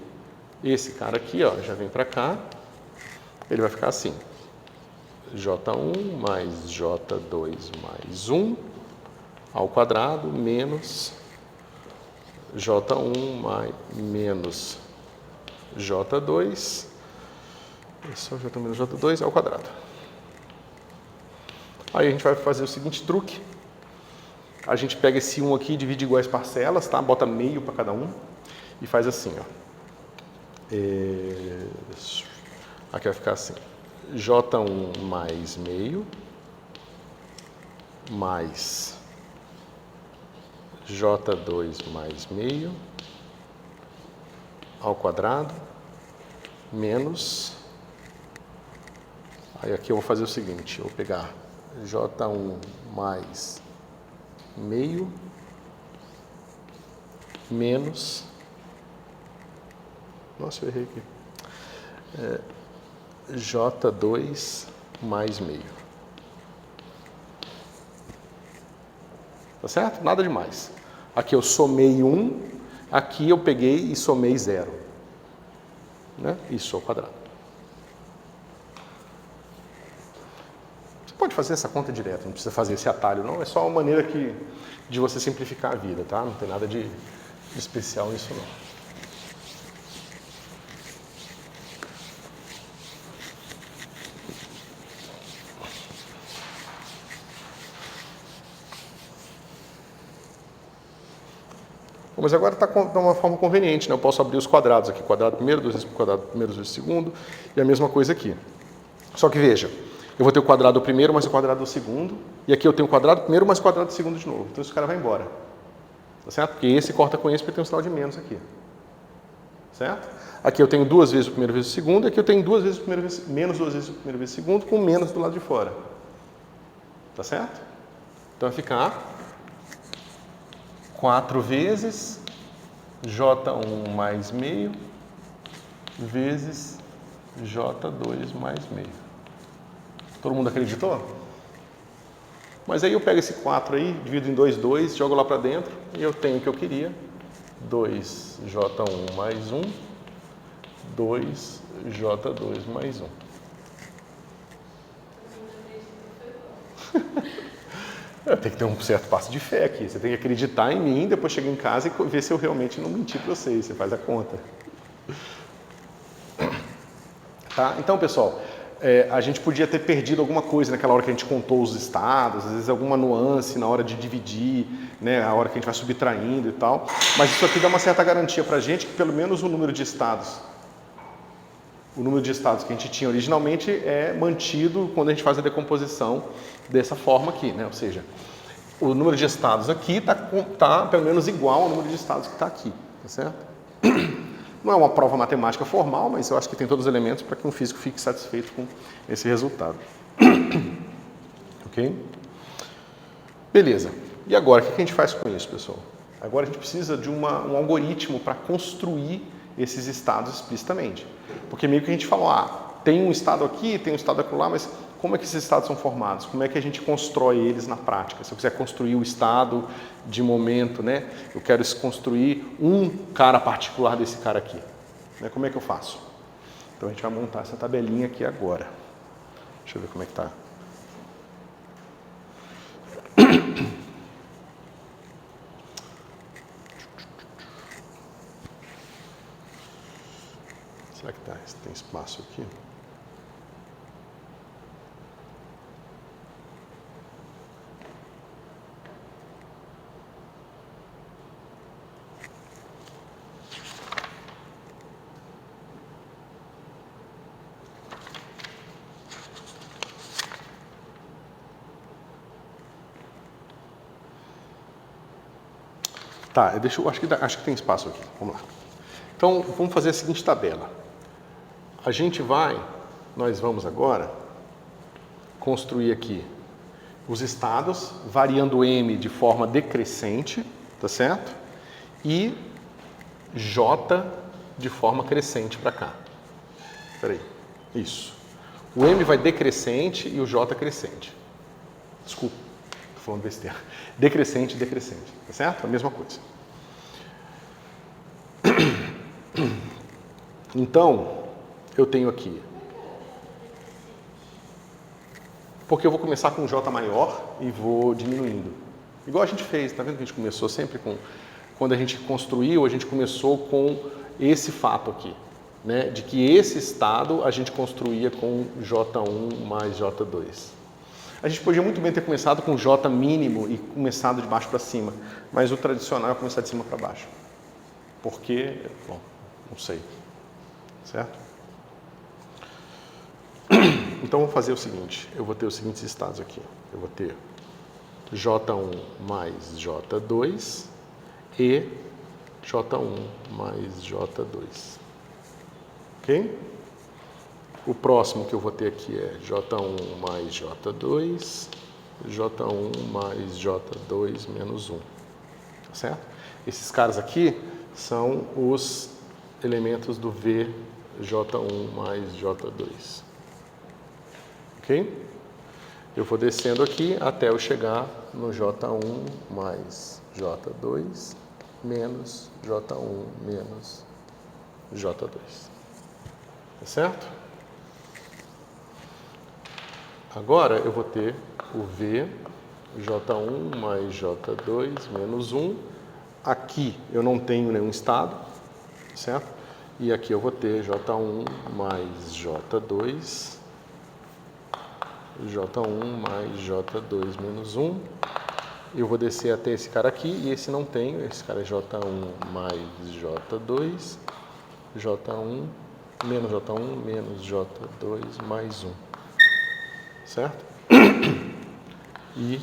Esse cara aqui, ó, já vem para cá. Ele vai ficar assim. J1 mais J2 mais 1 ao quadrado menos J1 mais menos J2, só J1 menos J2 ao quadrado. Aí a gente vai fazer o seguinte truque. A gente pega esse 1 aqui e divide em iguais parcelas, tá? Bota meio para cada um e faz assim, ó. Aqui vai ficar assim. J1 mais meio mais J2 mais meio ao quadrado menos, aí aqui eu vou fazer o seguinte, eu vou pegar J1 mais meio menos, nossa, eu errei aqui, J2 mais meio. Tá certo? Nada demais. Aqui eu somei 1, aqui eu peguei e somei 0. Né? Isso ao quadrado. Você pode fazer essa conta direto, não precisa fazer esse atalho, não. É só uma maneira de você simplificar a vida, tá? Não tem nada de especial nisso, não. Mas agora está de uma forma conveniente, né? Eu posso abrir os quadrados aqui, quadrado primeiro, 2 vezes quadrado primeiro, 2 vezes segundo, e a mesma coisa aqui. Só que veja, eu vou ter o quadrado do primeiro mais o quadrado do segundo, e aqui eu tenho o quadrado do primeiro mais o quadrado do segundo de novo. Então esse cara vai embora. Tá certo? Porque esse corta com esse porque tem um sinal de menos aqui. Certo? Aqui eu tenho 2 vezes o primeiro vezes o segundo, e aqui eu tenho 2 vezes o primeiro vezes, menos 2 vezes o primeiro vezes o segundo, com menos do lado de fora. Tá certo? Então vai ficar 4 vezes J1 mais meio vezes J2 mais meio. Todo mundo acreditou? Mas aí eu pego esse 4 aí, divido em 2, 2, jogo lá para dentro e eu tenho o que eu queria. 2J1 mais 1, 2J2 mais 1. Tem que ter um certo passo de fé aqui. Você tem que acreditar em mim, depois chegar em casa e ver se eu realmente não menti para vocês. Você faz a conta. Tá? Então, pessoal, a gente podia ter perdido alguma coisa naquela hora que a gente contou os estados, às vezes alguma nuance na hora de dividir, né, a hora que a gente vai subtraindo e tal. Mas isso aqui dá uma certa garantia para a gente que pelo menos o número de estados o número de estados que a gente tinha originalmente é mantido quando a gente faz a decomposição dessa forma aqui, né? Ou seja, o número de estados aqui está pelo menos igual ao número de estados que está aqui, tá certo? Não é uma prova matemática formal, mas eu acho que tem todos os elementos para que um físico fique satisfeito com esse resultado. Ok? Beleza. E agora, o que a gente faz com isso, pessoal? Agora a gente precisa de um algoritmo para construir esses estados explicitamente. Porque meio que a gente falou, tem um estado aqui, tem um estado acolá, mas como é que esses estados são formados? Como é que a gente constrói eles na prática? Se eu quiser construir o estado de momento, né? Eu quero construir um cara particular desse cara aqui. Né? Como é que eu faço? Então a gente vai montar essa tabelinha aqui agora. Deixa eu ver como é que tá. Será que tem espaço aqui? Tá, acho que tem espaço aqui. Vamos lá. Então, vamos fazer a seguinte tabela. Nós vamos agora construir aqui os estados, variando M de forma decrescente, tá certo? E J de forma crescente para cá. Espera aí. Isso. O M vai decrescente e o J crescente. Desculpa, estou falando besteira. Decrescente, decrescente. Tá certo? A mesma coisa. Então, eu tenho aqui. Porque eu vou começar com um J maior e vou diminuindo. Igual a gente fez, tá vendo que a gente começou sempre com... Quando a gente construiu, a gente começou com esse fato aqui, né? De que esse estado a gente construía com J1 mais J2. A gente podia muito bem ter começado com J mínimo e começado de baixo para cima, mas o tradicional é começar de cima para baixo. Porque, bom, não sei, certo? Então, vou fazer o seguinte, eu vou ter os seguintes estados aqui. Eu vou ter J1 mais J2 e J1 mais J2. Ok? O próximo que eu vou ter aqui é J1 mais J2, J1 mais J2 menos 1. Tá certo? Esses caras aqui são os elementos do V J1 mais J2. Ok? Eu vou descendo aqui até eu chegar no J1 mais J2 menos J1 menos J2. Tá certo? Agora eu vou ter o V J1 mais J2 menos 1. Aqui eu não tenho nenhum estado, certo? E aqui eu vou ter J1 mais J2, J1 mais J2 menos 1. Eu vou descer até esse cara aqui, e esse não tenho, esse cara é J1 mais J2, J1 menos J1 menos J2 mais 1. Certo? E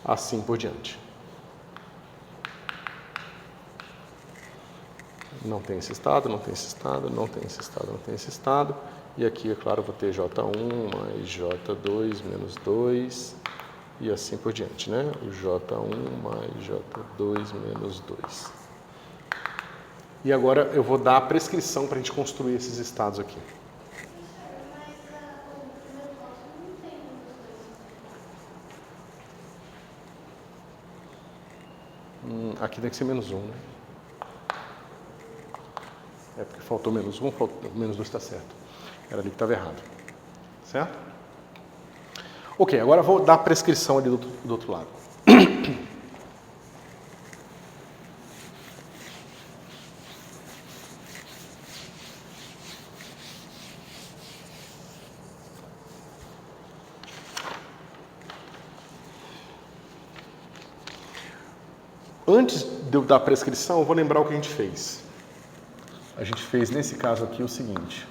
assim por diante. Não tem esse estado, não tem esse estado, não tem esse estado, não tem esse estado. E aqui, é claro, eu vou ter J1 mais J2 menos 2 e assim por diante, né? O J1 mais J2 menos 2. E agora eu vou dar a prescrição para a gente construir esses estados aqui. Aqui tem que ser menos 1, né? É porque faltou menos 1, menos 2 está certo. Era ali que estava errado. Certo? Ok, agora eu vou dar a prescrição ali do outro lado. Antes de eu dar a prescrição, eu vou lembrar o que a gente fez. a gente fez nesse caso aqui o seguinte.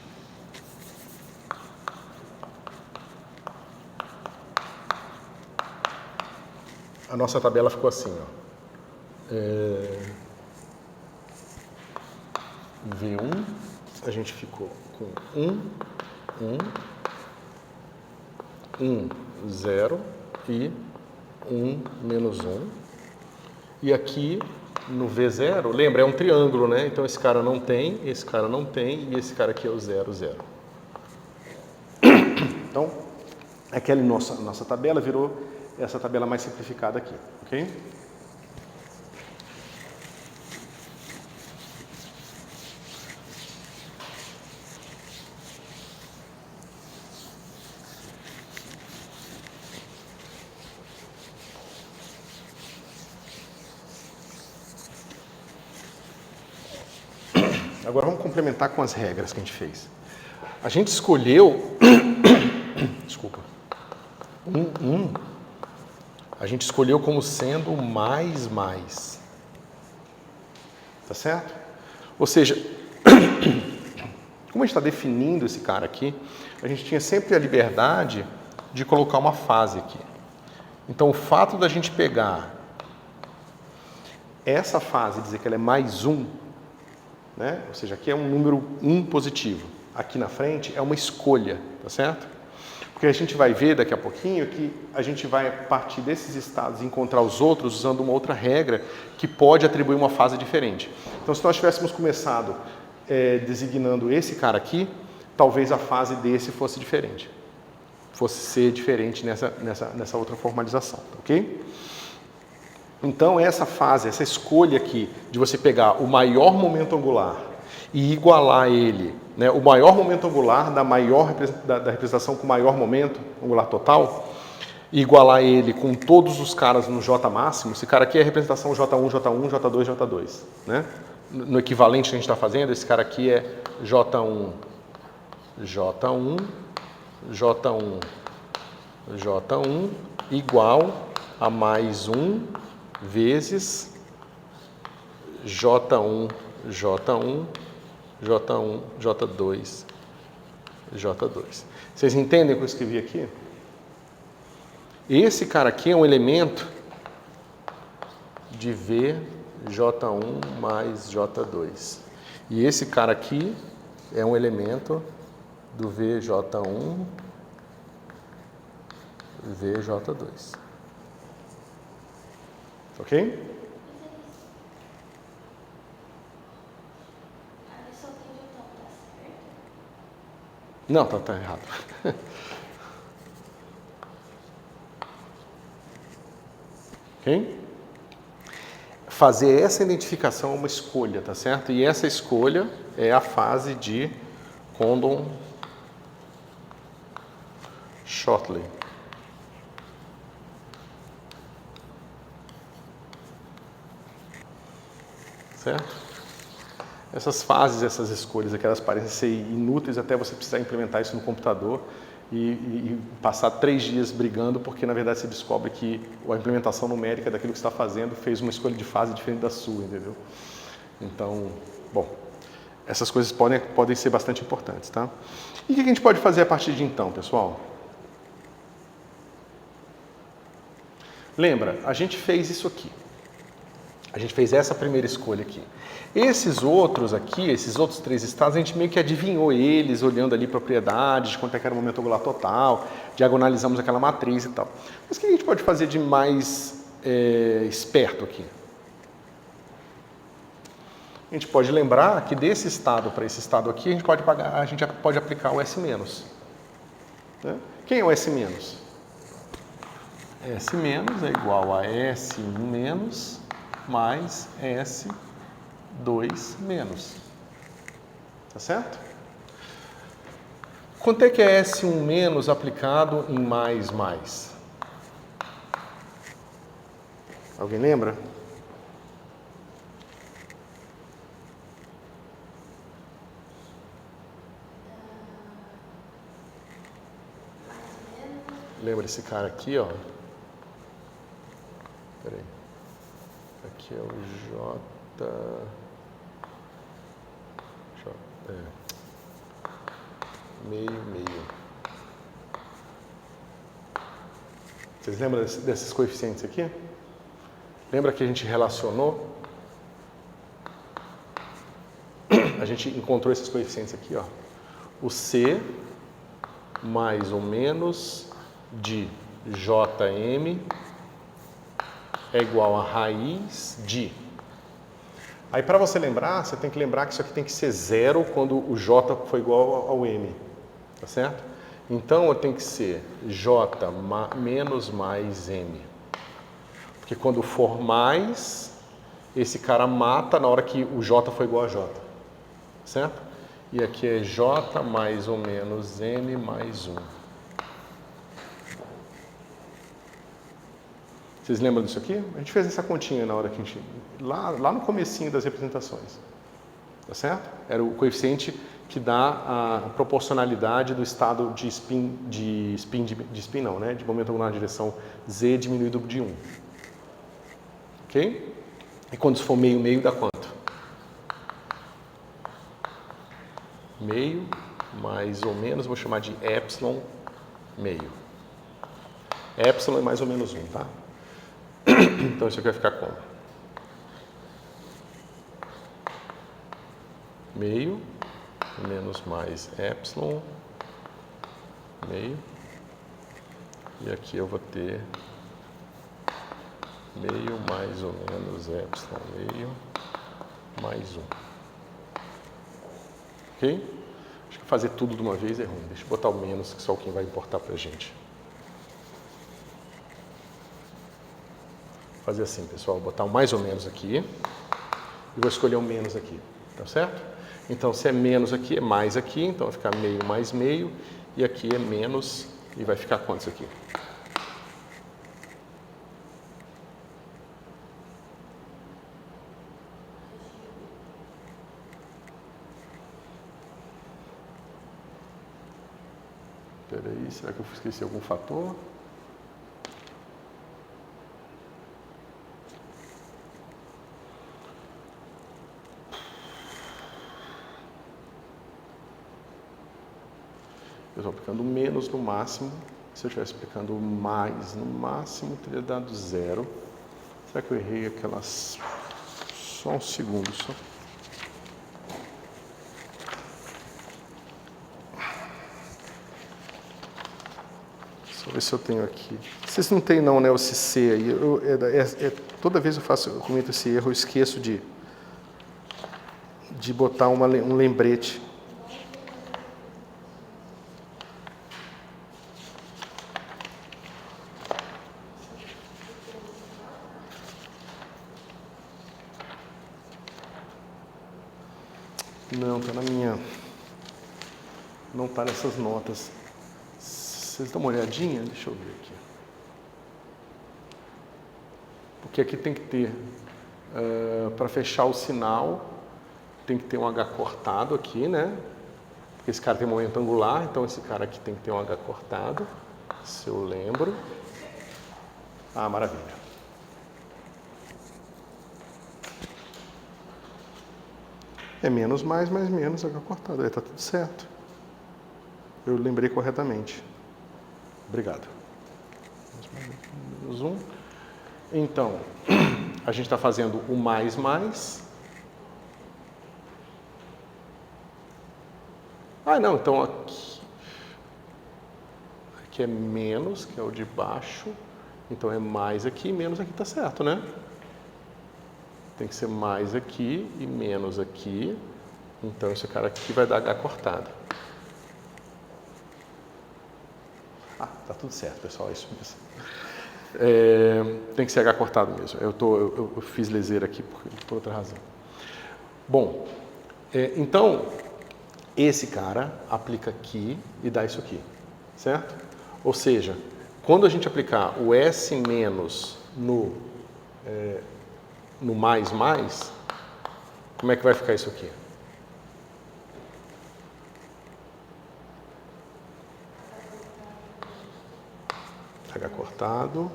A nossa tabela ficou assim, ó. V1, a gente ficou com 1, 0 e 1, menos 1. E aqui no V0, lembra, é um triângulo, né? Então esse cara não tem, esse cara não tem e esse cara aqui é o 0, 0. Então, aquela nossa tabela virou essa tabela mais simplificada aqui, ok? Agora vamos complementar com as regras que a gente fez. A gente escolheu, desculpa, a gente escolheu como sendo mais. Tá certo? Ou seja, como a gente está definindo esse cara aqui, a gente tinha sempre a liberdade de colocar uma fase aqui. Então, o fato da gente pegar essa fase e dizer que ela é mais 1, né? Ou seja, aqui é um número 1 positivo. Aqui na frente é uma escolha, tá certo? Porque a gente vai ver daqui a pouquinho que a gente vai partir desses estados e encontrar os outros usando uma outra regra que pode atribuir uma fase diferente. Então, se nós tivéssemos começado designando esse cara aqui, talvez a fase desse fosse diferente. Fosse ser diferente nessa outra formalização, ok? Então, essa fase, essa escolha aqui de você pegar o maior momento angular e igualar ele, né, o maior momento angular da representação com o maior momento angular total, e igualar ele com todos os caras no J máximo, esse cara aqui é a representação J1, J1, J2, J2. Né? No equivalente que a gente está fazendo, esse cara aqui é J1, J1, J1, J1 igual a mais 1 vezes J1, J1, J1, J2, J2. Vocês entendem o que eu escrevi aqui? Esse cara aqui é um elemento de VJ1 mais J2. E esse cara aqui é um elemento do VJ1, VJ2. Ok? Não, tá errado. Ok? Fazer essa identificação é uma escolha, tá certo? E essa escolha é a fase de Condon-Shortley. Certo? Essas fases, essas escolhas, aquelas parecem ser inúteis até você precisar implementar isso no computador e passar 3 dias brigando, porque na verdade você descobre que a implementação numérica daquilo que você está fazendo fez uma escolha de fase diferente da sua, entendeu? Então, bom, essas coisas podem ser bastante importantes, tá? E o que a gente pode fazer a partir de então, pessoal? Lembra, a gente fez isso aqui. A gente fez essa primeira escolha aqui. Esses outros aqui, esses outros 3 estados, a gente meio que adivinhou eles, olhando ali propriedades, de quanto é que era o momento angular total, diagonalizamos aquela matriz e tal. Mas o que a gente pode fazer de mais esperto aqui? A gente pode lembrar que desse estado para esse estado aqui, a gente pode aplicar o S-. Né? Quem é o S-? S- é igual a S1- mais S2-. Tá certo? Quanto é que é S1- aplicado em mais? Alguém lembra? Lembra esse cara aqui, ó? Peraí. Aqui é o meio. Vocês lembram desses coeficientes aqui? Lembra que a gente relacionou? A gente encontrou esses coeficientes aqui, ó. O C mais ou menos de JM é igual a raiz de. Aí para você lembrar, você tem que lembrar que isso aqui tem que ser zero quando o J for igual ao M, tá certo? Então tem que ser J menos mais M. Porque quando for mais, esse cara mata na hora que o J for igual a J, certo? E aqui é J mais ou menos M mais 1. Vocês lembram disso aqui? A gente fez essa continha na hora que a gente... Lá no comecinho das representações. Tá certo? Era o coeficiente que dá a proporcionalidade do estado de momento angular na direção Z diminuído de 1. Ok? E quando for meio, dá quanto? Meio mais ou menos, vou chamar de epsilon meio. Epsilon é mais ou menos 1, tá? Então isso aqui vai ficar como? Meio menos mais epsilon meio. E aqui eu vou ter meio mais ou menos epsilon meio mais 1. Ok? Acho que fazer tudo de uma vez é ruim. Deixa eu botar o menos, que só quem vai importar pra gente. Vou fazer assim, pessoal. Vou botar o mais ou menos aqui. E vou escolher o menos aqui. Tá certo? Então, se é menos aqui, é mais aqui. Então, vai ficar meio mais meio. E aqui é menos. E vai ficar quantos aqui? Peraí, será que eu esqueci algum fator? Eu estou aplicando menos no máximo. Se eu estivesse aplicando mais no máximo, teria dado 0. Será que eu errei aquelas... Só um segundo, só. Só ver se eu tenho aqui. Vocês não tem não, né, esse C aí. Toda vez eu cometo esse erro, eu esqueço de botar um lembrete. Não, tá na minha... Não tá nessas notas. Vocês dão uma olhadinha? Deixa eu ver aqui. Porque aqui tem que ter... para fechar o sinal, tem que ter um H cortado aqui, né? Porque esse cara tem momento angular, então esse cara aqui tem que ter um H cortado, se eu lembro. Ah, maravilha. É menos mais menos H cortado. Aí está tudo certo. Eu lembrei corretamente. Obrigado. Menos 1. Então, a gente está fazendo o mais. Ah, não. Então aqui é menos, que é o de baixo. Então é mais aqui, menos aqui, está certo, né? Tem que ser mais aqui e menos aqui. Então, esse cara aqui vai dar H cortado. Ah, tá tudo certo, pessoal. É isso mesmo. Tem que ser H cortado mesmo. Eu fiz leseira aqui por outra razão. Bom, então, esse cara aplica aqui e dá isso aqui. Certo? Ou seja, quando a gente aplicar o S menos no mais, como é que vai ficar isso aqui? H cortado.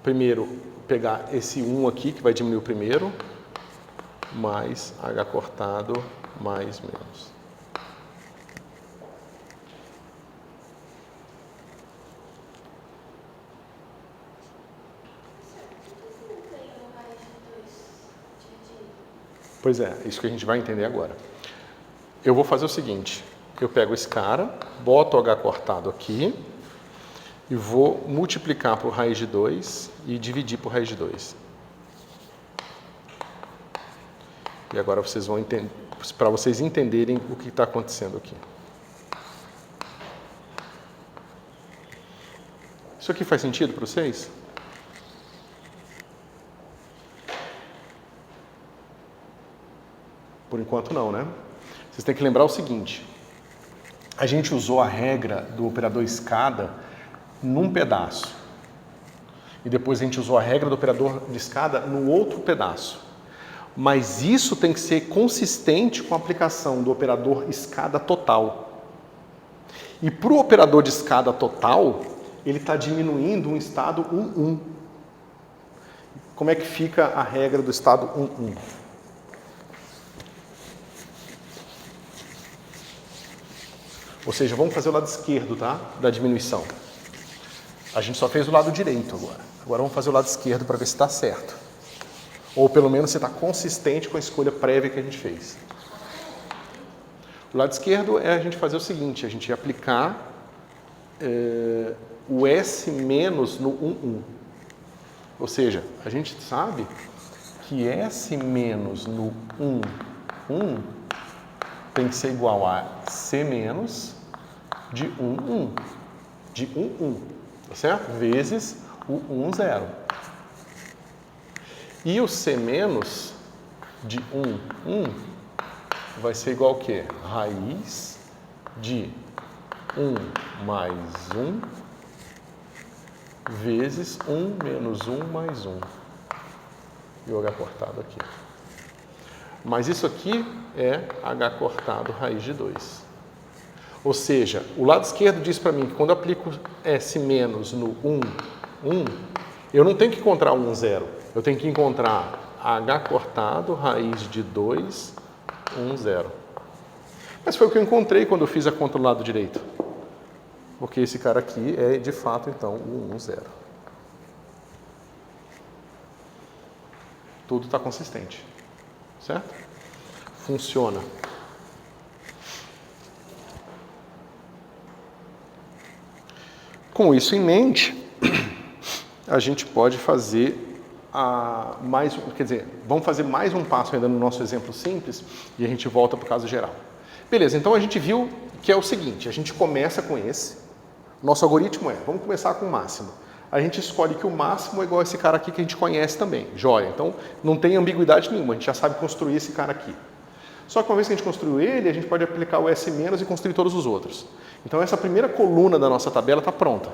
Primeiro, pegar esse 1 aqui, que vai diminuir o primeiro, mais H cortado, mais menos. Pois é, isso que a gente vai entender agora. Eu vou fazer o seguinte, eu pego esse cara, boto o H cortado aqui e vou multiplicar por raiz de 2 e dividir por raiz de 2. E agora vocês vão entender, para vocês entenderem o que está acontecendo aqui. Isso aqui faz sentido para vocês? Por enquanto não, né? Vocês têm que lembrar o seguinte, a gente usou a regra do operador escada num pedaço. E depois a gente usou a regra do operador de escada no outro pedaço. Mas isso tem que ser consistente com a aplicação do operador escada total. E para o operador de escada total, ele está diminuindo um estado 1,1. Como é que fica a regra do estado 1,1? Ou seja, vamos fazer o lado esquerdo, tá? Da diminuição. A gente só fez o lado direito agora. Agora vamos fazer o lado esquerdo para ver se está certo. Ou pelo menos se está consistente com a escolha prévia que a gente fez. O lado esquerdo é a gente fazer o seguinte, a gente aplicar o S menos no 1,1. Ou seja, a gente sabe que S menos no 1,1 tem que ser igual a C menos de 1,1. De 1,1, tá certo? Vezes o 1,0. E o C menos de 1,1 vai ser igual ao quê? Raiz de 1 mais 1 vezes 1 menos 1 mais 1. E o H cortado aqui. Mas isso aqui é H cortado raiz de 2. Ou seja, o lado esquerdo diz para mim que quando eu aplico S menos no 1,1, eu não tenho que encontrar 1,0. Eu tenho que encontrar H cortado, raiz de 2, 1,0. Mas foi o que eu encontrei quando eu fiz a conta do lado direito. Porque esse cara aqui é, de fato, então, o 1,0. Tudo está consistente. Certo? Funciona. Com isso em mente, a gente pode fazer vamos fazer mais um passo ainda no nosso exemplo simples e a gente volta para o caso geral. Beleza, então a gente viu que é o seguinte, a gente começa com esse, nosso algoritmo vamos começar com o máximo. A gente escolhe que o máximo é igual a esse cara aqui que a gente conhece também, joia. Então não tem ambiguidade nenhuma, a gente já sabe construir esse cara aqui. Só que uma vez que a gente construiu ele, a gente pode aplicar o S- e construir todos os outros. Então essa primeira coluna da nossa tabela está pronta.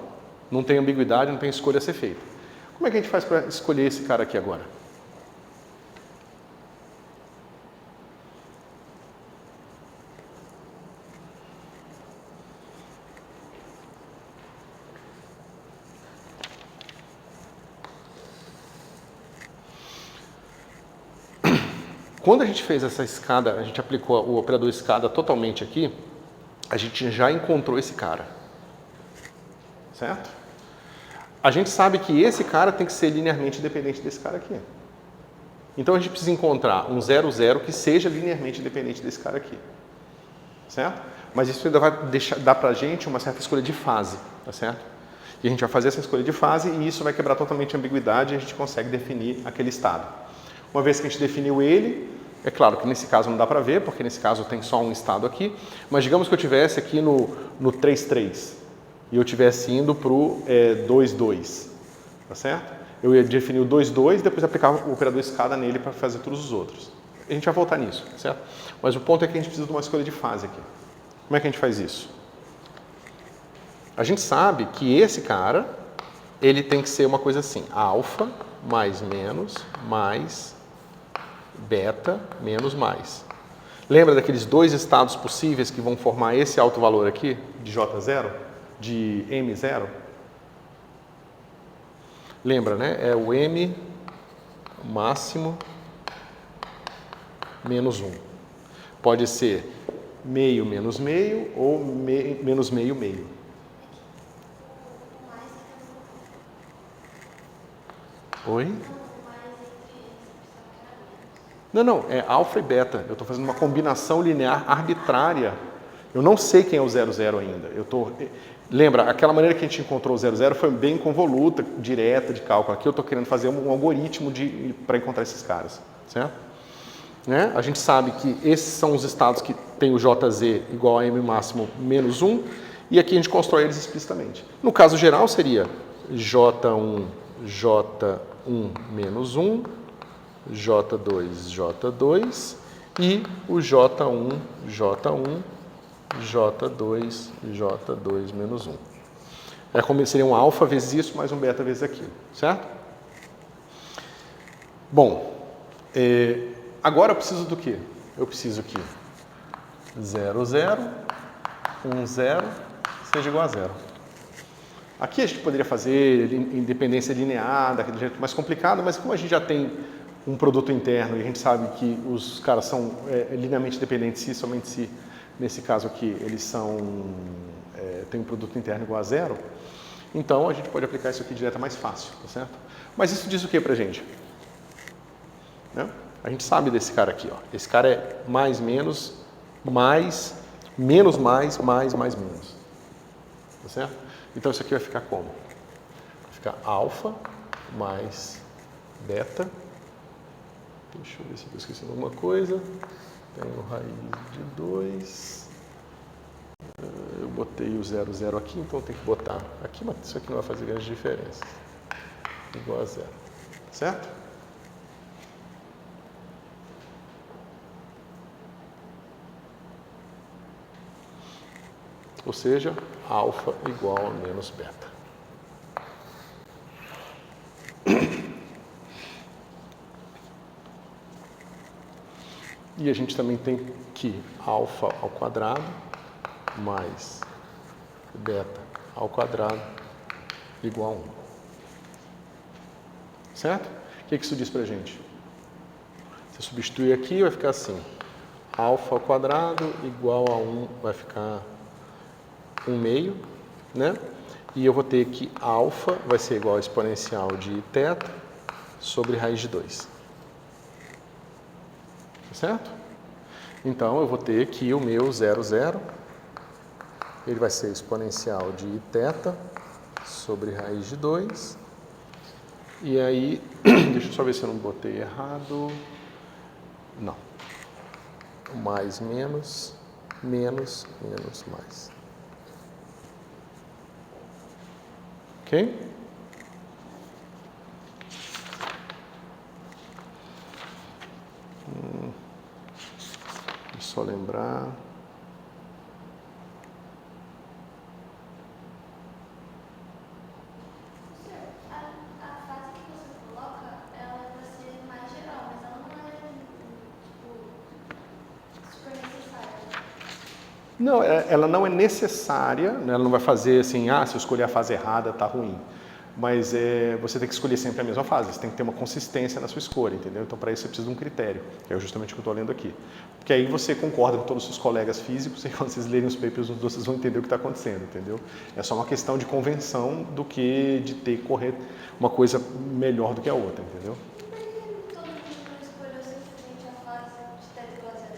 Não tem ambiguidade, não tem escolha a ser feita. Como é que a gente faz para escolher esse cara aqui agora? Quando a gente fez essa escada, a gente aplicou o operador escada totalmente aqui, a gente já encontrou esse cara. Certo? A gente sabe que esse cara tem que ser linearmente independente desse cara aqui. Então a gente precisa encontrar um 0,0 que seja linearmente independente desse cara aqui. Certo? Mas isso ainda vai dar pra gente uma certa escolha de fase, tá certo? E a gente vai fazer essa escolha de fase e isso vai quebrar totalmente a ambiguidade e a gente consegue definir aquele estado. Uma vez que a gente definiu ele, é claro que nesse caso não dá para ver, porque nesse caso tem só um estado aqui, mas digamos que eu tivesse aqui no 3,3 e eu tivesse indo para o 2,2, tá certo? Eu ia definir o 2,2 e depois aplicar o operador escada nele para fazer todos os outros. A gente vai voltar nisso, certo? Mas o ponto é que a gente precisa de uma escolha de fase aqui. Como é que a gente faz isso? A gente sabe que esse cara, ele tem que ser uma coisa assim, alfa mais menos mais beta menos mais. Lembra daqueles dois estados possíveis que vão formar esse alto valor aqui, de J0, de M0? Lembra, né? É o M máximo menos 1. Pode ser meio menos meio ou menos meio meio. Oi? Não, é alfa e beta. Eu estou fazendo uma combinação linear arbitrária. Eu não sei quem é o 00 ainda. Lembra, aquela maneira que a gente encontrou o 00 foi bem convoluta, direta de cálculo. Aqui eu estou querendo fazer um algoritmo para encontrar esses caras, certo? Né? A gente sabe que esses são os estados que tem o JZ igual a M máximo menos 1, e aqui a gente constrói eles explicitamente. No caso geral seria J1, J1 menos 1, J2, J2 e o J1, J1, J2, J2 menos 1. É como seria um alfa vezes isso, mais um beta vezes aquilo, certo? Bom, agora eu preciso do quê? Eu preciso que 0, 0, 1, 0 seja igual a 0. Aqui a gente poderia fazer independência linear, daquele jeito mais complicado, mas como a gente já tem um produto interno e a gente sabe que os caras são linearmente dependentes se somente se, nesse caso aqui, eles têm um produto interno igual a 0, então a gente pode aplicar isso aqui direto mais fácil, tá certo? Mas isso diz o que pra gente? Né? A gente sabe desse cara aqui, ó. Esse cara é mais, menos, mais, menos, mais, menos. Tá certo? Então isso aqui vai ficar como? Vai ficar alfa mais beta. Deixa eu ver se eu estou esquecendo alguma coisa. Tenho raiz de 2. Eu botei o 0, 0 aqui, então tem que botar aqui, mas isso aqui não vai fazer grandes diferenças. Igual a 0. Certo? Ou seja, alfa igual a menos beta. E a gente também tem que alfa ao quadrado mais beta ao quadrado igual a 1. Certo? O que isso diz pra gente? Você substituir aqui, vai ficar assim. Alfa ao quadrado igual a 1, vai ficar 1 meio, né? E eu vou ter que alfa vai ser igual a exponencial de θ sobre raiz de 2. Certo? Então, eu vou ter que o meu 0, 0, ele vai ser exponencial de θ sobre raiz de 2. E aí, deixa eu só ver se eu não botei errado. Não. Mais, menos, menos, menos, mais. Ok? Só lembrar. A fase que você coloca, ela vai ser mais geral, mas ela não é, super necessária. Não, ela não é necessária, né? Ela não vai fazer assim, se eu escolher a fase errada, tá ruim. Mas você tem que escolher sempre a mesma fase, você tem que ter uma consistência na sua escolha, entendeu? Então, para isso, você precisa de um critério, que é justamente o que eu estou lendo aqui. Porque aí você concorda com todos os seus colegas físicos, e quando vocês lerem os papers, vocês vão entender o que está acontecendo, entendeu? É só uma questão de convenção do que de ter que correr uma coisa melhor do que a outra, entendeu? Por que todo mundo não escolheu simplesmente a fase de θ igual a 0?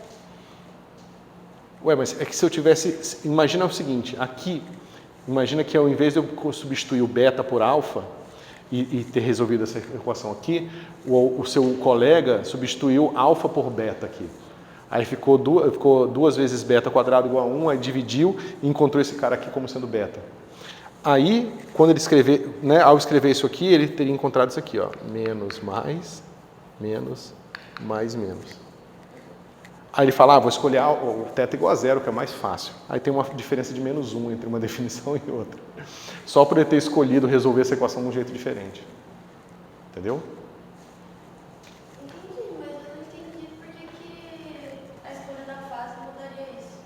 Ué, mas é que se eu tivesse... Imagina o seguinte, aqui... Imagina que ao invés de eu substituir o beta por alfa e ter resolvido essa equação aqui, o seu colega substituiu alfa por beta aqui. Aí ficou 2 vezes beta quadrado igual a 1, aí dividiu e encontrou esse cara aqui como sendo beta. Aí, quando ele escrever, né, ao escrever isso aqui, ele teria encontrado isso aqui, ó, menos, menos. Aí ele fala, vou escolher o θ igual a 0, que é mais fácil. Aí tem uma diferença de menos 1 entre uma definição e outra. Só por ele ter escolhido resolver essa equação de um jeito diferente. Entendeu? Entendi, mas eu não entendi por que a escolha da fase mudaria isso.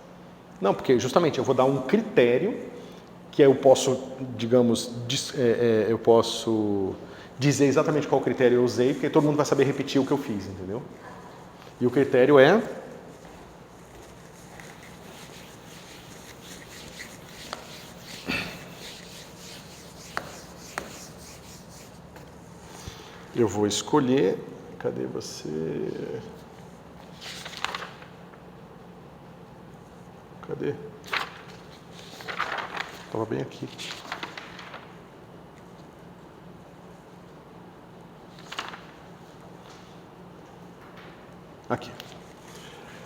Não, porque justamente eu vou dar um critério que eu posso, digamos, eu posso dizer exatamente qual critério eu usei, porque todo mundo vai saber repetir o que eu fiz, entendeu? E o critério é... Eu vou escolher... Cadê você? Estava bem aqui. Aqui.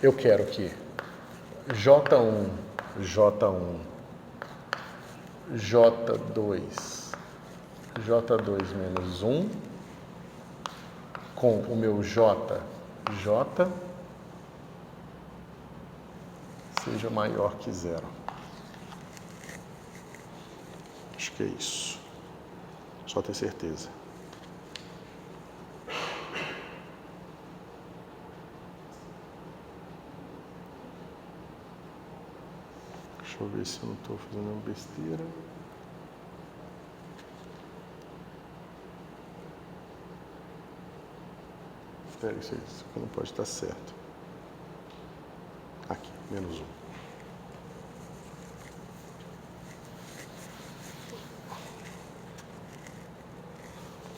Eu quero que J1, J1, J2, J2 menos 1 com o meu J, J seja maior que 0. Acho que é isso. Só ter certeza. Deixa eu ver se eu não estou fazendo nenhuma besteira. Espera, isso aqui não pode estar certo. Aqui, menos 1.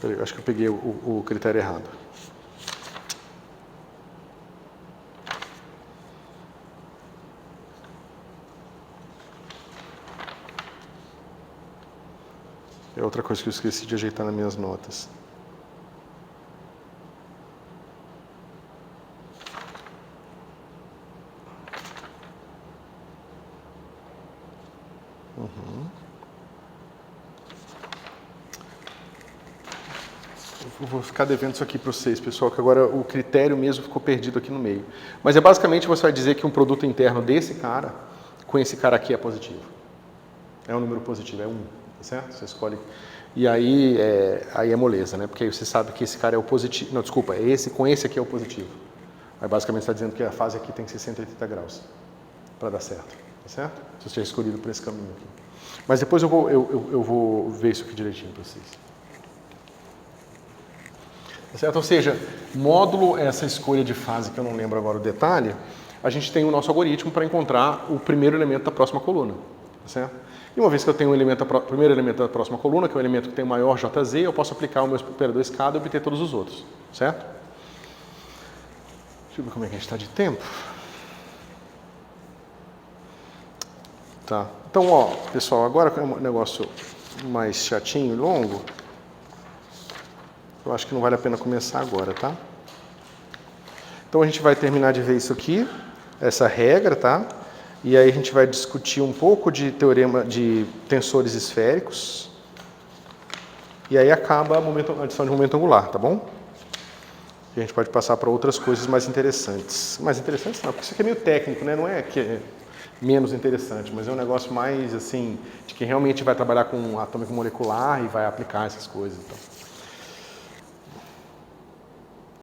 Peraí, acho que eu peguei o critério errado. É outra coisa que eu esqueci de ajeitar nas minhas notas. Eu vou ficar devendo isso aqui para vocês, pessoal, que agora o critério mesmo ficou perdido aqui no meio. Mas é basicamente você vai dizer que um produto interno desse cara, com esse cara aqui é positivo. É um número positivo, é 1, tá certo? Você escolhe. E aí é moleza, né? Porque aí você sabe que esse cara é o positivo. Não, desculpa, com esse aqui é o positivo. Aí basicamente está dizendo que a fase aqui tem que ser 180 graus para dar certo, tá certo? Se você tiver escolhido por esse caminho aqui. Mas depois eu vou ver isso aqui direitinho para vocês. Certo? Ou seja, módulo essa escolha de fase, que eu não lembro agora o detalhe, a gente tem o nosso algoritmo para encontrar o primeiro elemento da próxima coluna. Certo? E uma vez que eu tenho o primeiro elemento da próxima coluna, que é o elemento que tem o maior JZ, eu posso aplicar o meu operador escada e obter todos os outros. Certo? Deixa eu ver como é que a gente está de tempo. Tá. Então, ó, pessoal, agora é um negócio mais chatinho e longo. Eu acho que não vale a pena começar agora, tá? Então a gente vai terminar de ver isso aqui, essa regra, tá? E aí a gente vai discutir um pouco de teorema de tensores esféricos. E aí acaba a adição de momento angular, tá bom? E a gente pode passar para outras coisas mais interessantes. Mais interessantes não, porque isso aqui é meio técnico, né? Não é que é menos interessante, mas é um negócio mais, assim, de quem realmente vai trabalhar com atômico molecular e vai aplicar essas coisas. Então.